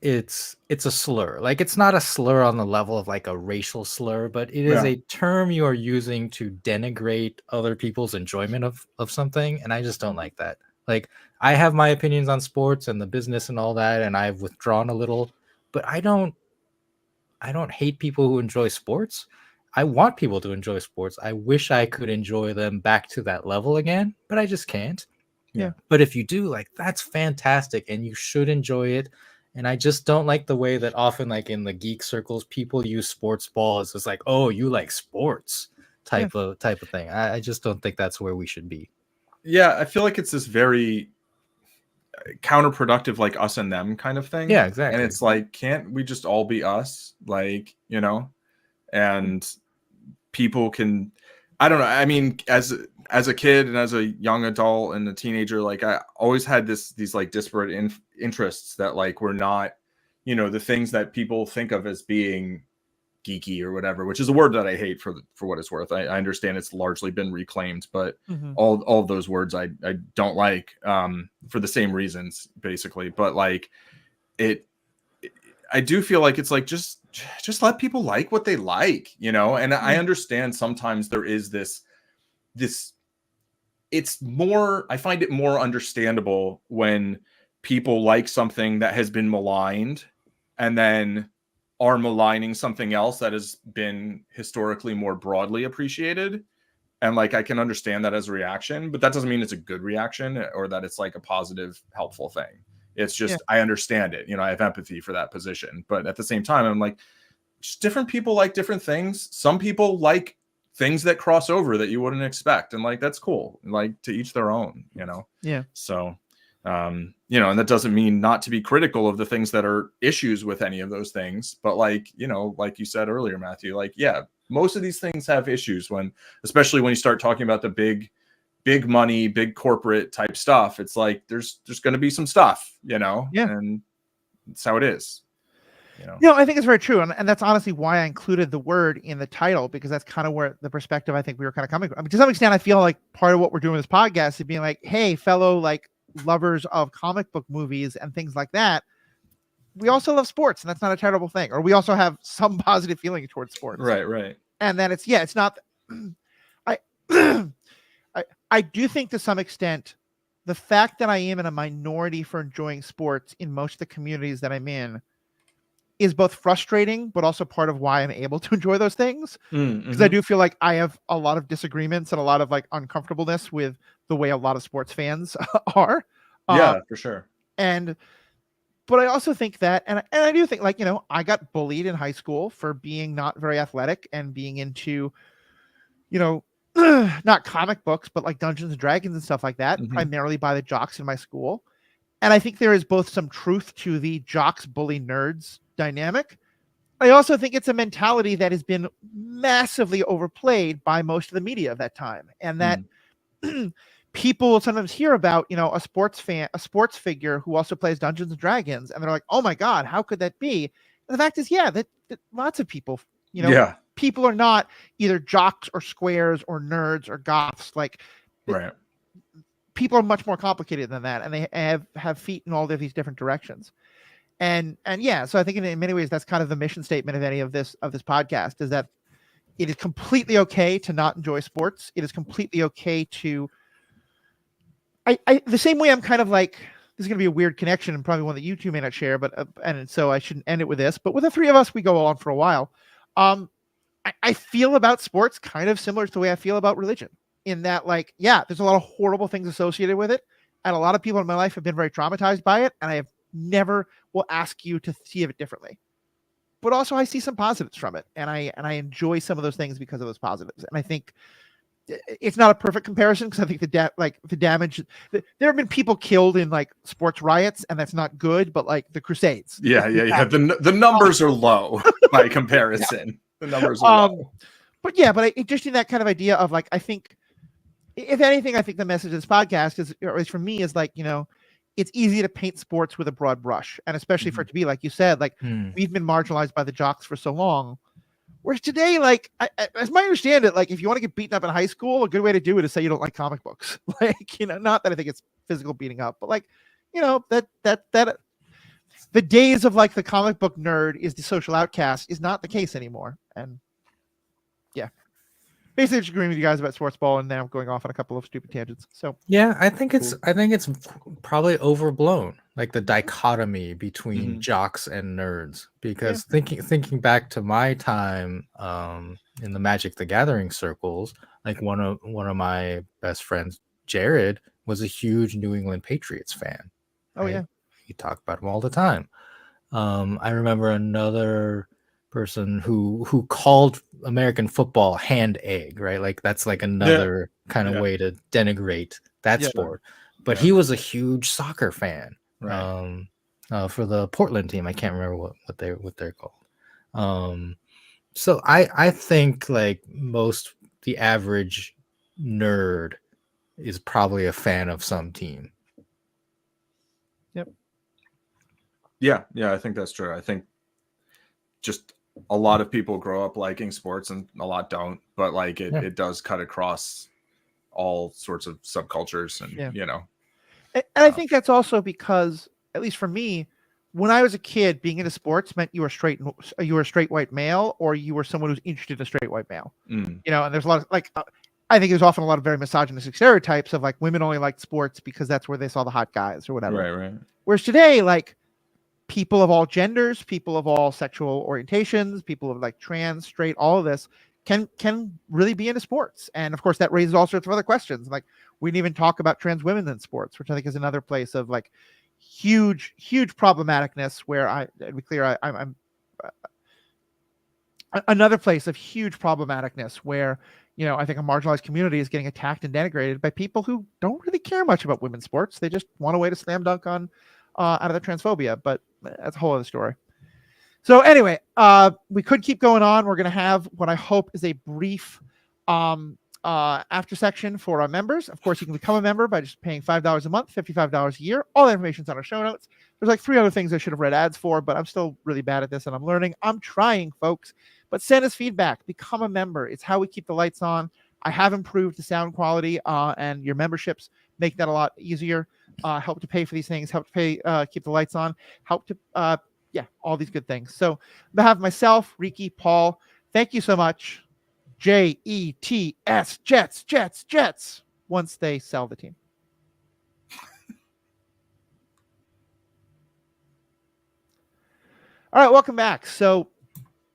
it's a slur. Like, it's not a slur on the level of like a racial slur, but it is a term you are using to denigrate other people's enjoyment of something, and I just don't like that. Like, I have my opinions on sports and the business and all that, and I've withdrawn a little, but I don't hate people who enjoy sports. I want people to enjoy sports. I wish I could enjoy them back to that level again, but I just can't. Yeah. But if you do, like, that's fantastic, and you should enjoy it. And I just don't like the way that often, like in the geek circles, people use sports ball as just like, oh, you like sports type of thing. I just don't think that's where we should be. Yeah, I feel like it's this very counterproductive, like us and them kind of thing. Yeah, exactly. And it's like, can't we just all be us? Like, you know, and people can, I don't know. I mean, as a kid and as a young adult and a teenager, like I always had these like disparate interests that like were not, you know, the things that people think of as being geeky or whatever, which is a word that I hate for what it's worth. I understand it's largely been reclaimed, but all of those words I don't like for the same reasons, basically. But like I do feel like it's like just let people like what they like, you know. And I understand sometimes there is this it's more, I find it more understandable when people like something that has been maligned and then are maligning something else that has been historically more broadly appreciated. And like I can understand that as a reaction, but that doesn't mean it's a good reaction or that it's like a positive, helpful thing. It's just I understand it. You know, I have empathy for that position. But at the same time, I'm like, just different people like different things. Some people like things that cross over that you wouldn't expect. And like that's cool. Like to each their own, you know? Yeah. So you know, and that doesn't mean not to be critical of the things that are issues with any of those things. But like, you know, like you said earlier, Matthew, like, yeah, most of these things have issues especially when you start talking about the big money, big corporate type stuff. It's like, there's going to be some stuff, you know, and that's how it is. You know? No, I think it's very true. And that's honestly why I included the word in the title, because that's kind of where the perspective I think we were kind of coming from. I mean, to some extent, I feel like part of what we're doing with this podcast is being like, hey, fellow like lovers of comic book movies and things like that, we also love sports, and that's not a terrible thing. Or we also have some positive feeling towards sports. Right. And then it's not, I do think to some extent, the fact that I am in a minority for enjoying sports in most of the communities that I'm in is both frustrating, but also part of why I'm able to enjoy those things. Because I do feel like I have a lot of disagreements and a lot of like uncomfortableness with the way a lot of sports fans are. Yeah, for sure. But I also think that, and I do think, like, you know, I got bullied in high school for being not very athletic and being into, you know, not comic books, but like Dungeons and Dragons and stuff like that, primarily by the jocks in my school. And I think there is both some truth to the jocks bully nerds dynamic. I also think it's a mentality that has been massively overplayed by most of the media of that time. And that people sometimes hear about, you know, a sports figure who also plays Dungeons and Dragons, and they're like, oh my God, how could that be? And the fact is, that lots of people, you know, people are not either jocks or squares or nerds or goths. Like, people are much more complicated than that, and they have feet in all of these different directions. And so I think in many ways that's kind of the mission statement of any of this podcast, is that it is completely okay to not enjoy sports. It is completely okay to. I the same way I'm kind of like, this is going to be a weird connection and probably one that you two may not share, but and so I shouldn't end it with this. But with the three of us, we go on for a while. I feel about sports kind of similar to the way I feel about religion, in that, like, there's a lot of horrible things associated with it, and a lot of people in my life have been very traumatized by it, and I have never will ask you to see it differently. But also I see some positives from it, and I enjoy some of those things because of those positives. And I think it's not a perfect comparison, because I think the damage, there have been people killed in like sports riots, and that's not good, but like the Crusades. The numbers are low by comparison. The numbers are low. But just in that kind of idea of like, I think, if anything, I think the message of this podcast is, or at least for me, is like, you know, it's easy to paint sports with a broad brush, and especially for it to be, like you said, like we've been marginalized by the jocks for so long. Whereas today, like, as I understand it, like, if you want to get beaten up in high school, a good way to do it is say you don't like comic books. Like, you know, not that I think it's physical beating up, but like, you know, that the days of like the comic book nerd is the social outcast is not the case anymore. And basically just agreeing with you guys about Sportsball, and now going off on a couple of stupid tangents. So I think it's probably overblown, like the dichotomy between jocks and nerds. Because thinking back to my time in the Magic the Gathering circles, like one of my best friends, Jared, was a huge New England Patriots fan. Oh, right? He talked about them all the time. I remember another person who called American football hand egg, right? Like that's like another kind of Yeah. way to denigrate that Yeah. sport. But Yeah. he was a huge soccer fan. Right. For the Portland team. I can't remember what they're called. So I think like the average nerd is probably a fan of some team. Yep. Yeah, I think that's true. I think just a lot of people grow up liking sports and a lot don't, but like it does cut across all sorts of subcultures and Yeah. you know. And I think that's also because, at least for me, when I was a kid, being into sports meant you were a straight white male, or you were someone who's interested in a straight white male. Mm, You know, and there's a lot of I think there's often a lot of very misogynistic stereotypes of like women only liked sports because that's where they saw the hot guys or whatever. right. Whereas today, like people of all genders, people of all sexual orientations, people of like trans, straight, all of this can really be into sports. And of course that raises all sorts of other questions. Like we didn't even talk about trans women in sports, which I think is another place of like huge problematicness where to be clear, I'm another place of huge problematicness where, you know, I think a marginalized community is getting attacked and denigrated by people who don't really care much about women's sports. They just want a way to slam dunk on out of the transphobia, but that's a whole other story. So anyway, we could keep going on. We're going to have what I hope is a brief after section for our members. Of course, you can become a member by just paying $5 a month, $55 a year. All the information's on our show notes. There's like 3 other things I should have read ads for, but I'm still really bad at this and I'm learning. I'm trying, folks. But send us feedback. Become a member. It's how we keep the lights on. I have improved the sound quality, and your memberships make that a lot easier. Help to pay for these things. Help to pay, keep the lights on. Help to, all these good things. So, on behalf of myself, Riki, Paul, thank you so much. JETS, Jets, once they sell the team. All right, welcome back. So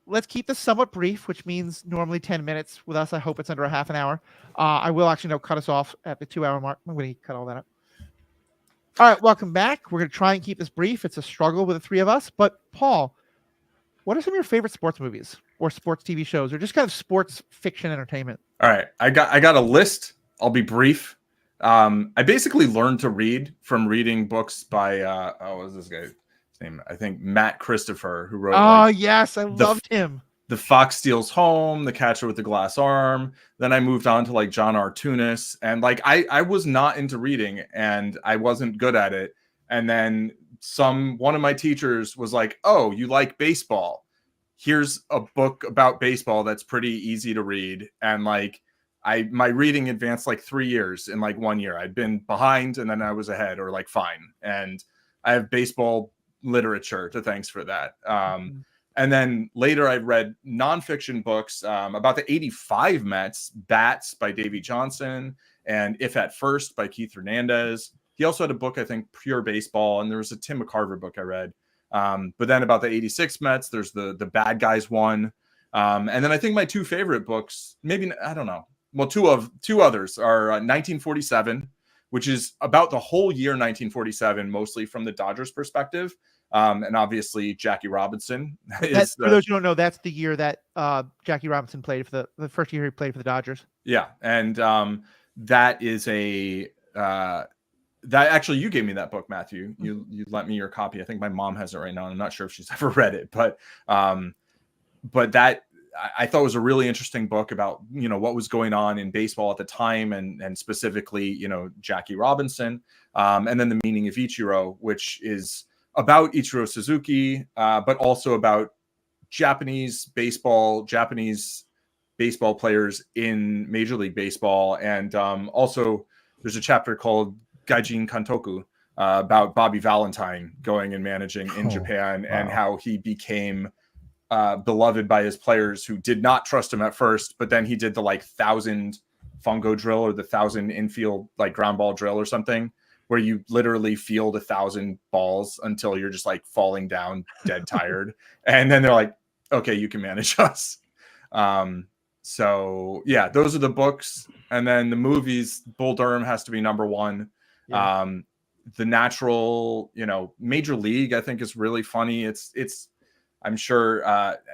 let's keep this somewhat brief, which means normally 10 minutes. With us, I hope it's under a half an hour. I will actually cut us off at the 2-hour mark. I'm going to cut all that out. All right, welcome back. We're going to try and keep this brief. It's a struggle with the 3 of us. But Paul, what are some of your favorite sports movies or sports TV shows or just kind of sports fiction entertainment? All right. I got a list. I'll be brief. I basically learned to read from reading books by what was this guy's name? I think Matt Christopher, who wrote yes, I loved him. The Fox Steals Home, The Catcher with the Glass Arm. Then I moved on to like John R. Tunis. And like I was not into reading and I wasn't good at it. And then one of my teachers was like, "Oh, you like baseball? Here's a book about baseball that's pretty easy to read." And like my reading advanced like 3 years in like 1 year. I'd been behind and then I was ahead or like fine. And I have baseball literature to thanks for that. And then later I read nonfiction books about the 85 Mets, Bats by Davy Johnson, and If at First by Keith Hernandez. He also had a book, I think, Pure Baseball, and there was a Tim McCarver book I read. But then about the 86 Mets, there's the Bad Guys one. And then I think my 2 favorite books, maybe, I don't know. Well, two others are 1947, which is about the whole year 1947, mostly from the Dodgers perspective. And obviously Jackie Robinson is for those who don't know, that's the year that Jackie Robinson played for the first year he played for the Dodgers. Yeah. And that is that actually you gave me that book, Matthew. You lent me your copy. I think my mom has it right now. I'm not sure if she's ever read it, but that I thought was a really interesting book about, you know, what was going on in baseball at the time and specifically, you know, Jackie Robinson, and then The Meaning of Ichiro, which is about Ichiro Suzuki, but also about Japanese baseball players in Major League Baseball. And also there's a chapter called Gaijin Kantoku about Bobby Valentine going and managing in Japan and how he became beloved by his players who did not trust him at first, but then he did the like 1,000 fungo drill or the 1,000 infield like ground ball drill or something, where you literally field 1,000 balls until you're just like falling down dead tired. And then they're like, okay, you can manage us. So yeah, those are the books. And then the movies, Bull Durham has to be number 1. Yeah. the natural, Major League, I think, is really funny. It's I'm sure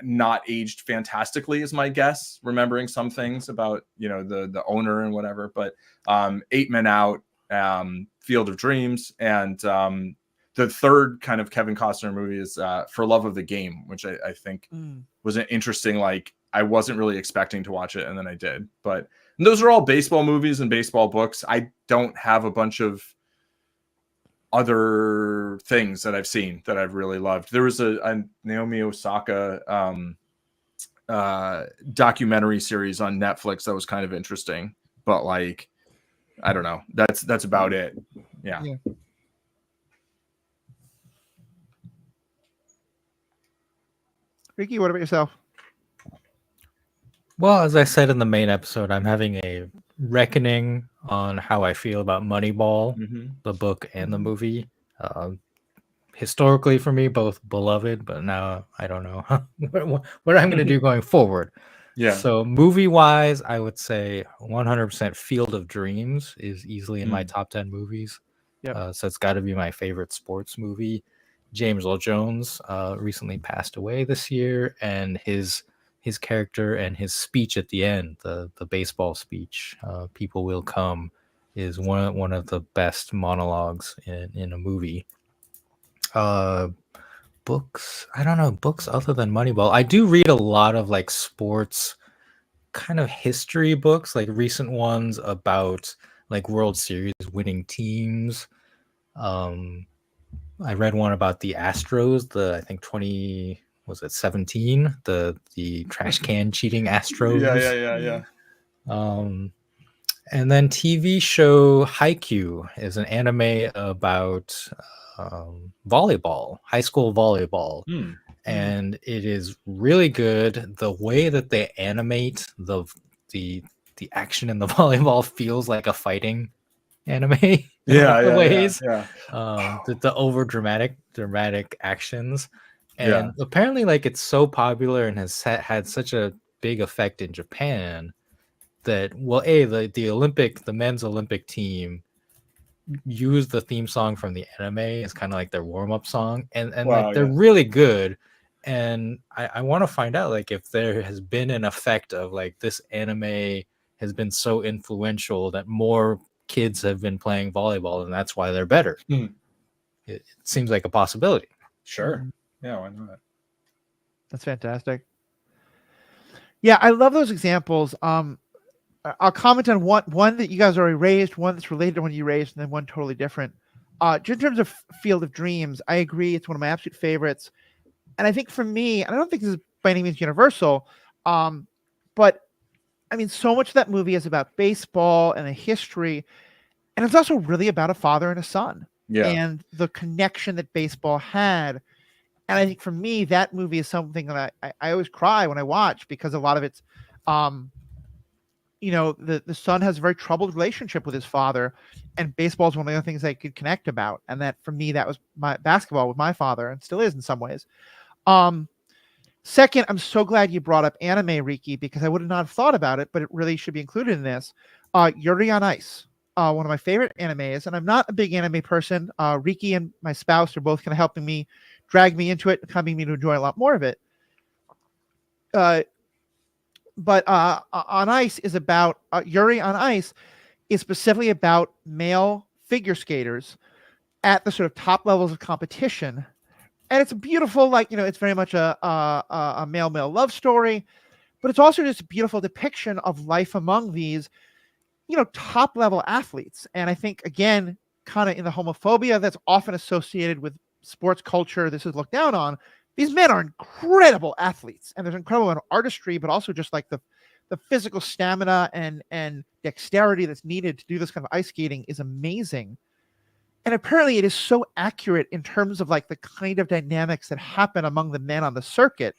not aged fantastically is my guess, remembering some things about the owner and whatever, but 8 Men Out, Field of Dreams, and the third kind of Kevin Costner movie is For Love of the Game, which I think was an interesting, like, I wasn't really expecting to watch it, and then I did. But those are all baseball movies and baseball books. I don't have a bunch of other things that I've seen that I've really loved. There was a Naomi Osaka documentary series on Netflix that was kind of interesting, but like, I don't know. That's about it. Yeah. Ricky, what about yourself? Well, as I said in the main episode, I'm having a reckoning on how I feel about Moneyball, the book and the movie. Historically, for me, both beloved, but now I don't know what I'm going to do going forward. Yeah. So movie-wise, I would say 100% Field of Dreams is easily in my top 10 movies. Yep. So it's got to be my favorite sports movie. James Earl Jones recently passed away this year, and his character and his speech at the end, the baseball speech, "People Will Come," is one of the best monologues in a movie. Books, I don't know, books other than Moneyball. I do read a lot of like sports kind of history books, like recent ones about like World Series winning teams. I read one about the Astros, I think 17, the trash can cheating Astros. Yeah. And then TV show Haikyuu is an anime about volleyball, high school volleyball. And it is really good. The way that they animate the action in the volleyball feels like a fighting anime in ways. The over dramatic actions, and apparently like it's so popular and has had such a big effect in Japan that the men's Olympic team used the theme song from the anime as kind of like their warm-up song, and like they're really good. And I want to find out like if there has been an effect of like this anime has been so influential that more kids have been playing volleyball and that's why they're better. It seems like a possibility. Sure. Yeah, why not? That's fantastic. Yeah, I love those examples. I'll comment on one that you guys already raised, one that's related to one you raised, and then one totally different. Just in terms of Field of Dreams, I agree. It's one of my absolute favorites. And I think for me, and I don't think this is by any means universal, but I mean, so much of that movie is about baseball and a history. And it's also really about a father and a son and the connection that baseball had. And I think for me, that movie is something that I always cry when I watch, because a lot of it's, the son has a very troubled relationship with his father, and baseball is one of the things I could connect about. And that for me, that was my basketball with my father, and still is in some ways. Second, I'm so glad you brought up anime, Riki, because I would not have thought about it, but it really should be included in this. Yuri on Ice, one of my favorite animes, and I'm not a big anime person. Riki and my spouse are both kind of helping me, drag me into it, helping me to enjoy a lot more of it. But on Ice is about Yuri on Ice is specifically about male figure skaters at the sort of top levels of competition. And it's a beautiful, it's very much a male-male love story, but it's also just a beautiful depiction of life among these, top-level athletes. And I think, again, kind of in the homophobia that's often associated with sports culture, this is looked down on. These men are incredible athletes, and there's incredible amount of artistry, but also just like the physical stamina and dexterity that's needed to do this kind of ice skating is amazing. And apparently it is so accurate in terms of like the kind of dynamics that happen among the men on the circuit,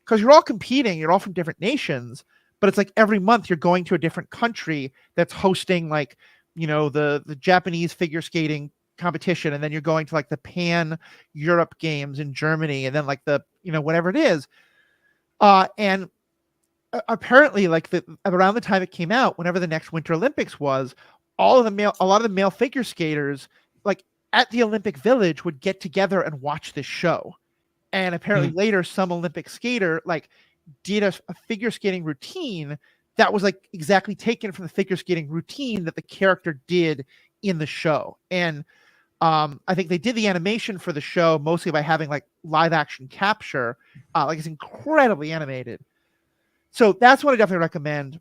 because you're all competing, you're all from different nations, but it's like every month you're going to a different country that's hosting the Japanese figure skating competition, and then you're going to like the Pan Europe games in Germany, and then like the whatever it is, and apparently around the time it came out, whenever the next Winter Olympics was, a lot of the male figure skaters, like at the Olympic Village would get together and watch this show. And apparently later some Olympic skater like did a figure skating routine that was like exactly taken from the figure skating routine that the character did in the show. And I think they did the animation for the show mostly by having like live action capture. Like it's incredibly animated. So that's what I definitely recommend.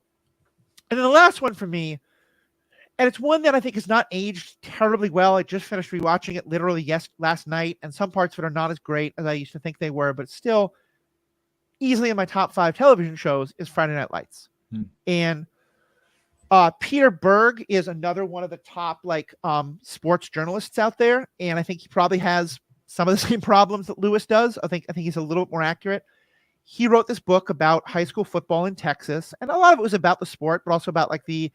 And then the last one for me, and it's one that I think is not aged terribly well. I just finished rewatching it literally last night, and some parts of it are not as great as I used to think they were, but still easily in my top 5 television shows is Friday Night Lights. And Peter Berg is another one of the top like sports journalists out there, and I think he probably has some of the same problems that Lewis does. I think he's a little bit more accurate. He wrote this book about high school football in Texas, and a lot of it was about the sport, but also about like the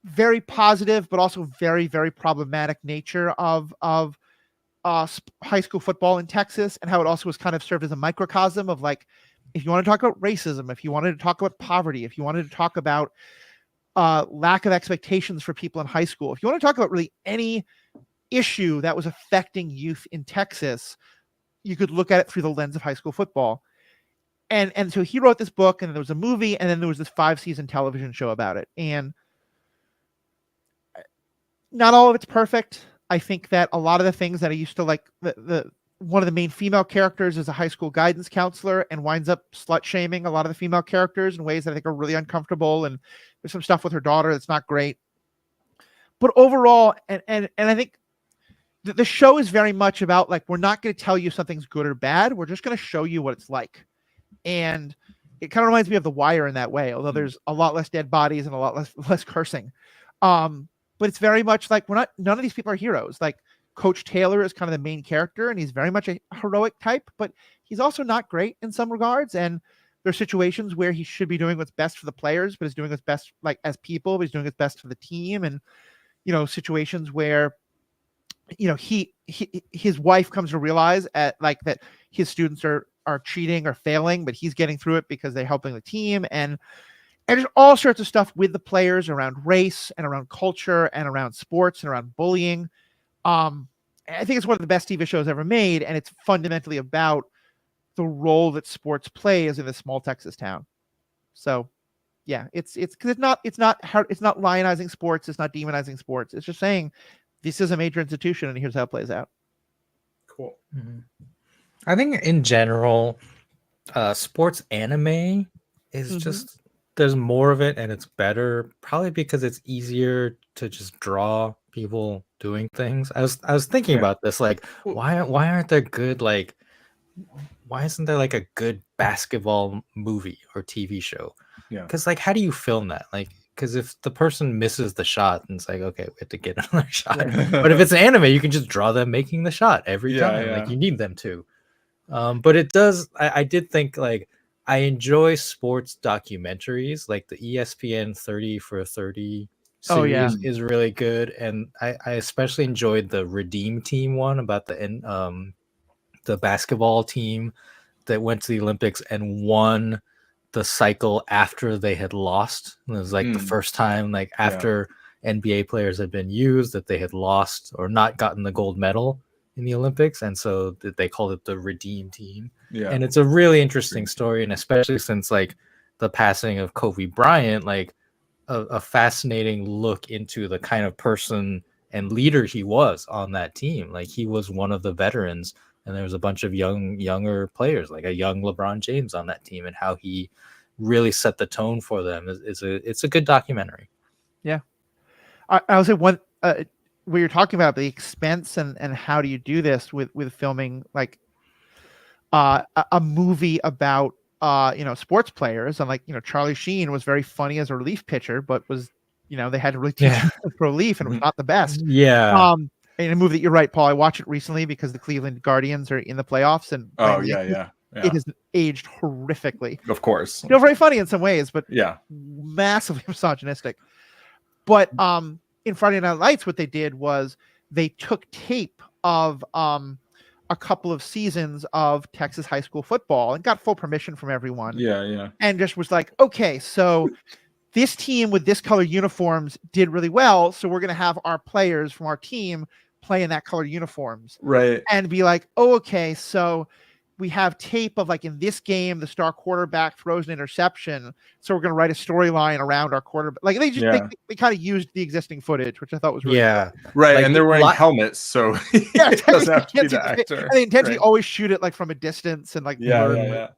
very positive, but also very, very problematic nature of high school football in Texas, and how it also was kind of served as a microcosm of like, if you want to talk about racism, if you wanted to talk about poverty, if you wanted to talk about lack of expectations for people in high school, if you want to talk about really any issue that was affecting youth in Texas, you could look at it through the lens of high school football. And so he wrote this book, and there was a movie, and then there was this 5-season television show about it. And not all of it's perfect. I think that a lot of the things that I used to like, the one of the main female characters is a high school guidance counselor and winds up slut shaming a lot of the female characters in ways that I think are really uncomfortable. And there's some stuff with her daughter that's not great. But overall, and I think the show is very much about like, we're not going to tell you something's good or bad. We're just going to show you what it's like. And it kind of reminds me of The Wire in that way, although there's a lot less dead bodies and a lot less cursing. But it's very much like none of these people are heroes. Like Coach Taylor is kind of the main character, and he's very much a heroic type, but he's also not great in some regards. And there are situations where he should be doing what's best for the players, but is doing what's best like as people, but he's doing what's best for the team. And, you know, situations where, you know, his wife comes to realize that his students are cheating or failing, but he's getting through it because they're helping the team. And there's all sorts of stuff with the players around race and around culture and around sports and around bullying. I think it's one of the best TV shows ever made, and it's fundamentally about the role that sports plays in a small Texas town. So, yeah, it's because it's not lionizing sports, it's not demonizing sports. It's just saying this is a major institution, and here's how it plays out. Cool. Mm-hmm. I think in general, sports anime is just, there's more of it and it's better, probably because it's easier to just draw people doing things. I was thinking about this, like, why aren't there good, like, why isn't there like a good basketball movie or TV show? Yeah. Because like, how do you film that? Like, because if the person misses the shot, and it's like, okay, we have to get another shot. But if it's an anime, you can just draw them making the shot every time. Yeah. Like, you need them to. But it does. I did think like, I enjoy sports documentaries, like the ESPN 30 for 30 series is really good, and I especially enjoyed the Redeem Team one about the basketball team that went to the Olympics and won the cycle after they had lost. It was like the first time, like after NBA players had been used, that they had lost or not gotten the gold medal in the Olympics, and so they called it the Redeem Team. And it's a really interesting story, and especially since like the passing of Kobe Bryant, like a fascinating look into the kind of person and leader he was on that team. Like, he was one of the veterans, and there was a bunch of younger players, like a young LeBron James on that team, and how he really set the tone for them. It's a good documentary. Yeah. I would say one where you're talking about the expense and how do you do this with filming like a movie about sports players, and like, Charlie Sheen was very funny as a relief pitcher, but was, they had to really teach him relief, and it was not the best. In a movie that, you're right, Paul, I watched it recently because the Cleveland Guardians are in the playoffs, and it has aged horrifically. Of course, still very funny in some ways, but massively misogynistic. But in Friday Night Lights, what they did was they took tape of a couple of seasons of Texas high school football and got full permission from everyone. And just was like, okay, so this team with this color uniforms did really well, so we're going to have our players from our team play in that color uniforms Right. and be like, oh, okay, so we have tape of like in this game, the star quarterback throws an interception. So we're going to write a storyline around our quarterback. Like they just, they kind of used the existing footage, which I thought was really cool. Right. Like, and they're wearing helmets. So Yeah, it doesn't have to be the actor. And they intentionally right? always shoot it like from a distance and like, Yeah.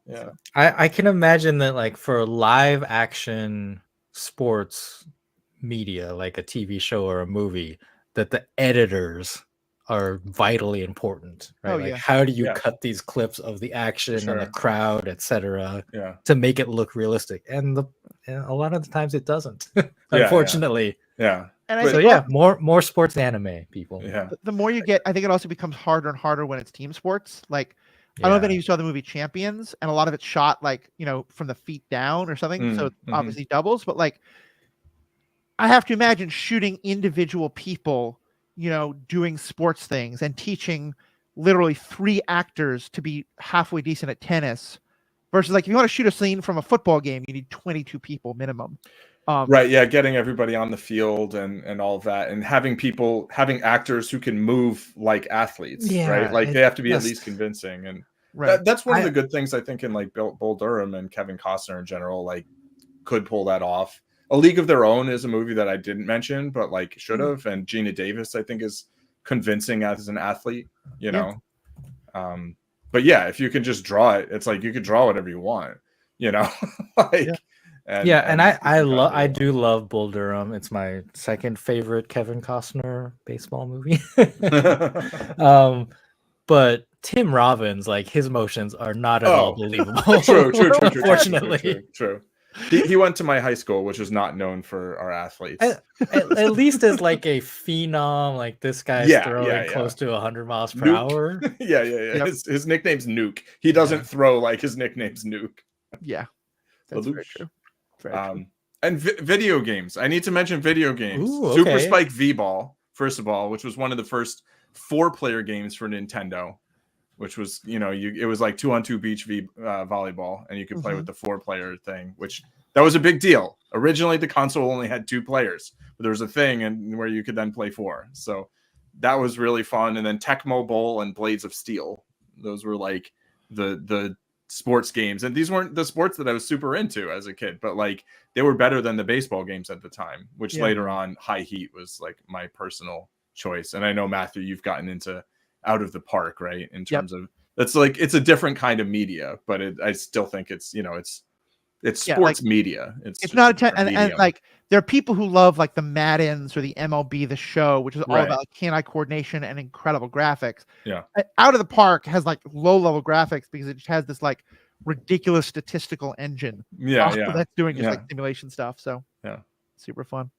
I can imagine that like for live action sports media, like a TV show or a movie, that the editors are vitally important, right? Oh, like yeah. how do you Yeah. cut these clips of the action and the Sure. crowd, etc., Yeah. to make it look realistic? And a lot of the times it doesn't, Yeah. unfortunately. Yeah. And So yeah, more sports anime, people. Yeah. The more you get, I think it also becomes harder and harder when it's team sports. Like, I don't know if any of you saw the movie Champions, and a lot of it's shot like, you know, from the feet down or something. So it's obviously doubles, but like, I have to imagine shooting individual people, you know, doing sports things and teaching literally 3 actors to be halfway decent at tennis versus like, if you want to shoot a scene from a football game, you need 22 people minimum. Right. Yeah. Getting everybody on the field and all of that, and having actors who can move like athletes, right? Like they have to be at least convincing. And that's one of the good things I think in like Bull Durham and Kevin Costner in general, like could pull that off. A League of Their Own is a movie that I didn't mention, but like should have. And Gina Davis, I think, is convincing as an athlete, you know? But yeah, if you can just draw it, it's like you could draw whatever you want, you know? Like, and I do love Bull Durham. It's my second favorite Kevin Costner baseball movie. But Tim Robbins, like his motions are not at all believable. True. Unfortunately. True. He went to my high school, which is not known for our athletes. At least as like a phenom, like this guy's throwing close to 100 miles per hour. Yeah. Yep. His nickname's Nuke. He doesn't throw like his nickname's Nuke. Yeah, that's very true. Very true. And video games. I need to mention video games. Ooh, Super Spike V-Ball, first of all, which was one of the first 4-player games for Nintendo. Which was, you know, it was like 2-on-2 beach volleyball, and you could play with the 4-player thing, which that was a big deal. Originally, the console only had 2 players, but there was a thing and where you could then play 4. So that was really fun. And then Tecmo Bowl and Blades of Steel. Those were like the sports games. And these weren't the sports that I was super into as a kid, but like they were better than the baseball games at the time, which later on High Heat was like my personal choice. And I know, Matthew, you've gotten into Out of the Park, right? In terms of that's like it's a different kind of media, but I still think it's, you know, it's sports media. It's not and like there are people who love like the Maddens or the MLB The Show, which is all about like, hand-eye coordination and incredible graphics. Yeah, Out of the Park has like low-level graphics because it just has this like ridiculous statistical engine. That's doing just like simulation stuff. So super fun.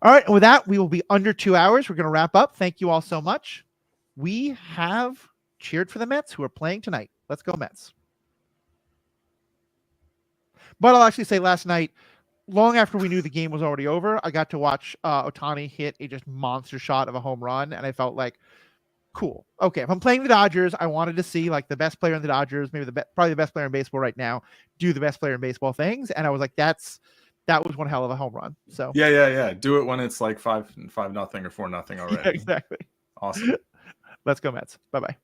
All right, and with that, we will be under 2 hours. We're going to wrap up. Thank you all so much. We have cheered for the Mets, who are playing tonight. Let's go Mets. But I'll actually say last night, long after we knew the game was already over, I got to watch Ohtani hit a just monster shot of a home run, and I felt like, cool. Okay, if I'm playing the Dodgers, I wanted to see like the best player in the Dodgers, maybe probably the best player in baseball right now, do the best player in baseball things, and I was like, that was one hell of a home run. So yeah. Do it when it's like 5-0 or 4-0 already. Yeah, exactly. Awesome. Let's go Mets. Bye-bye.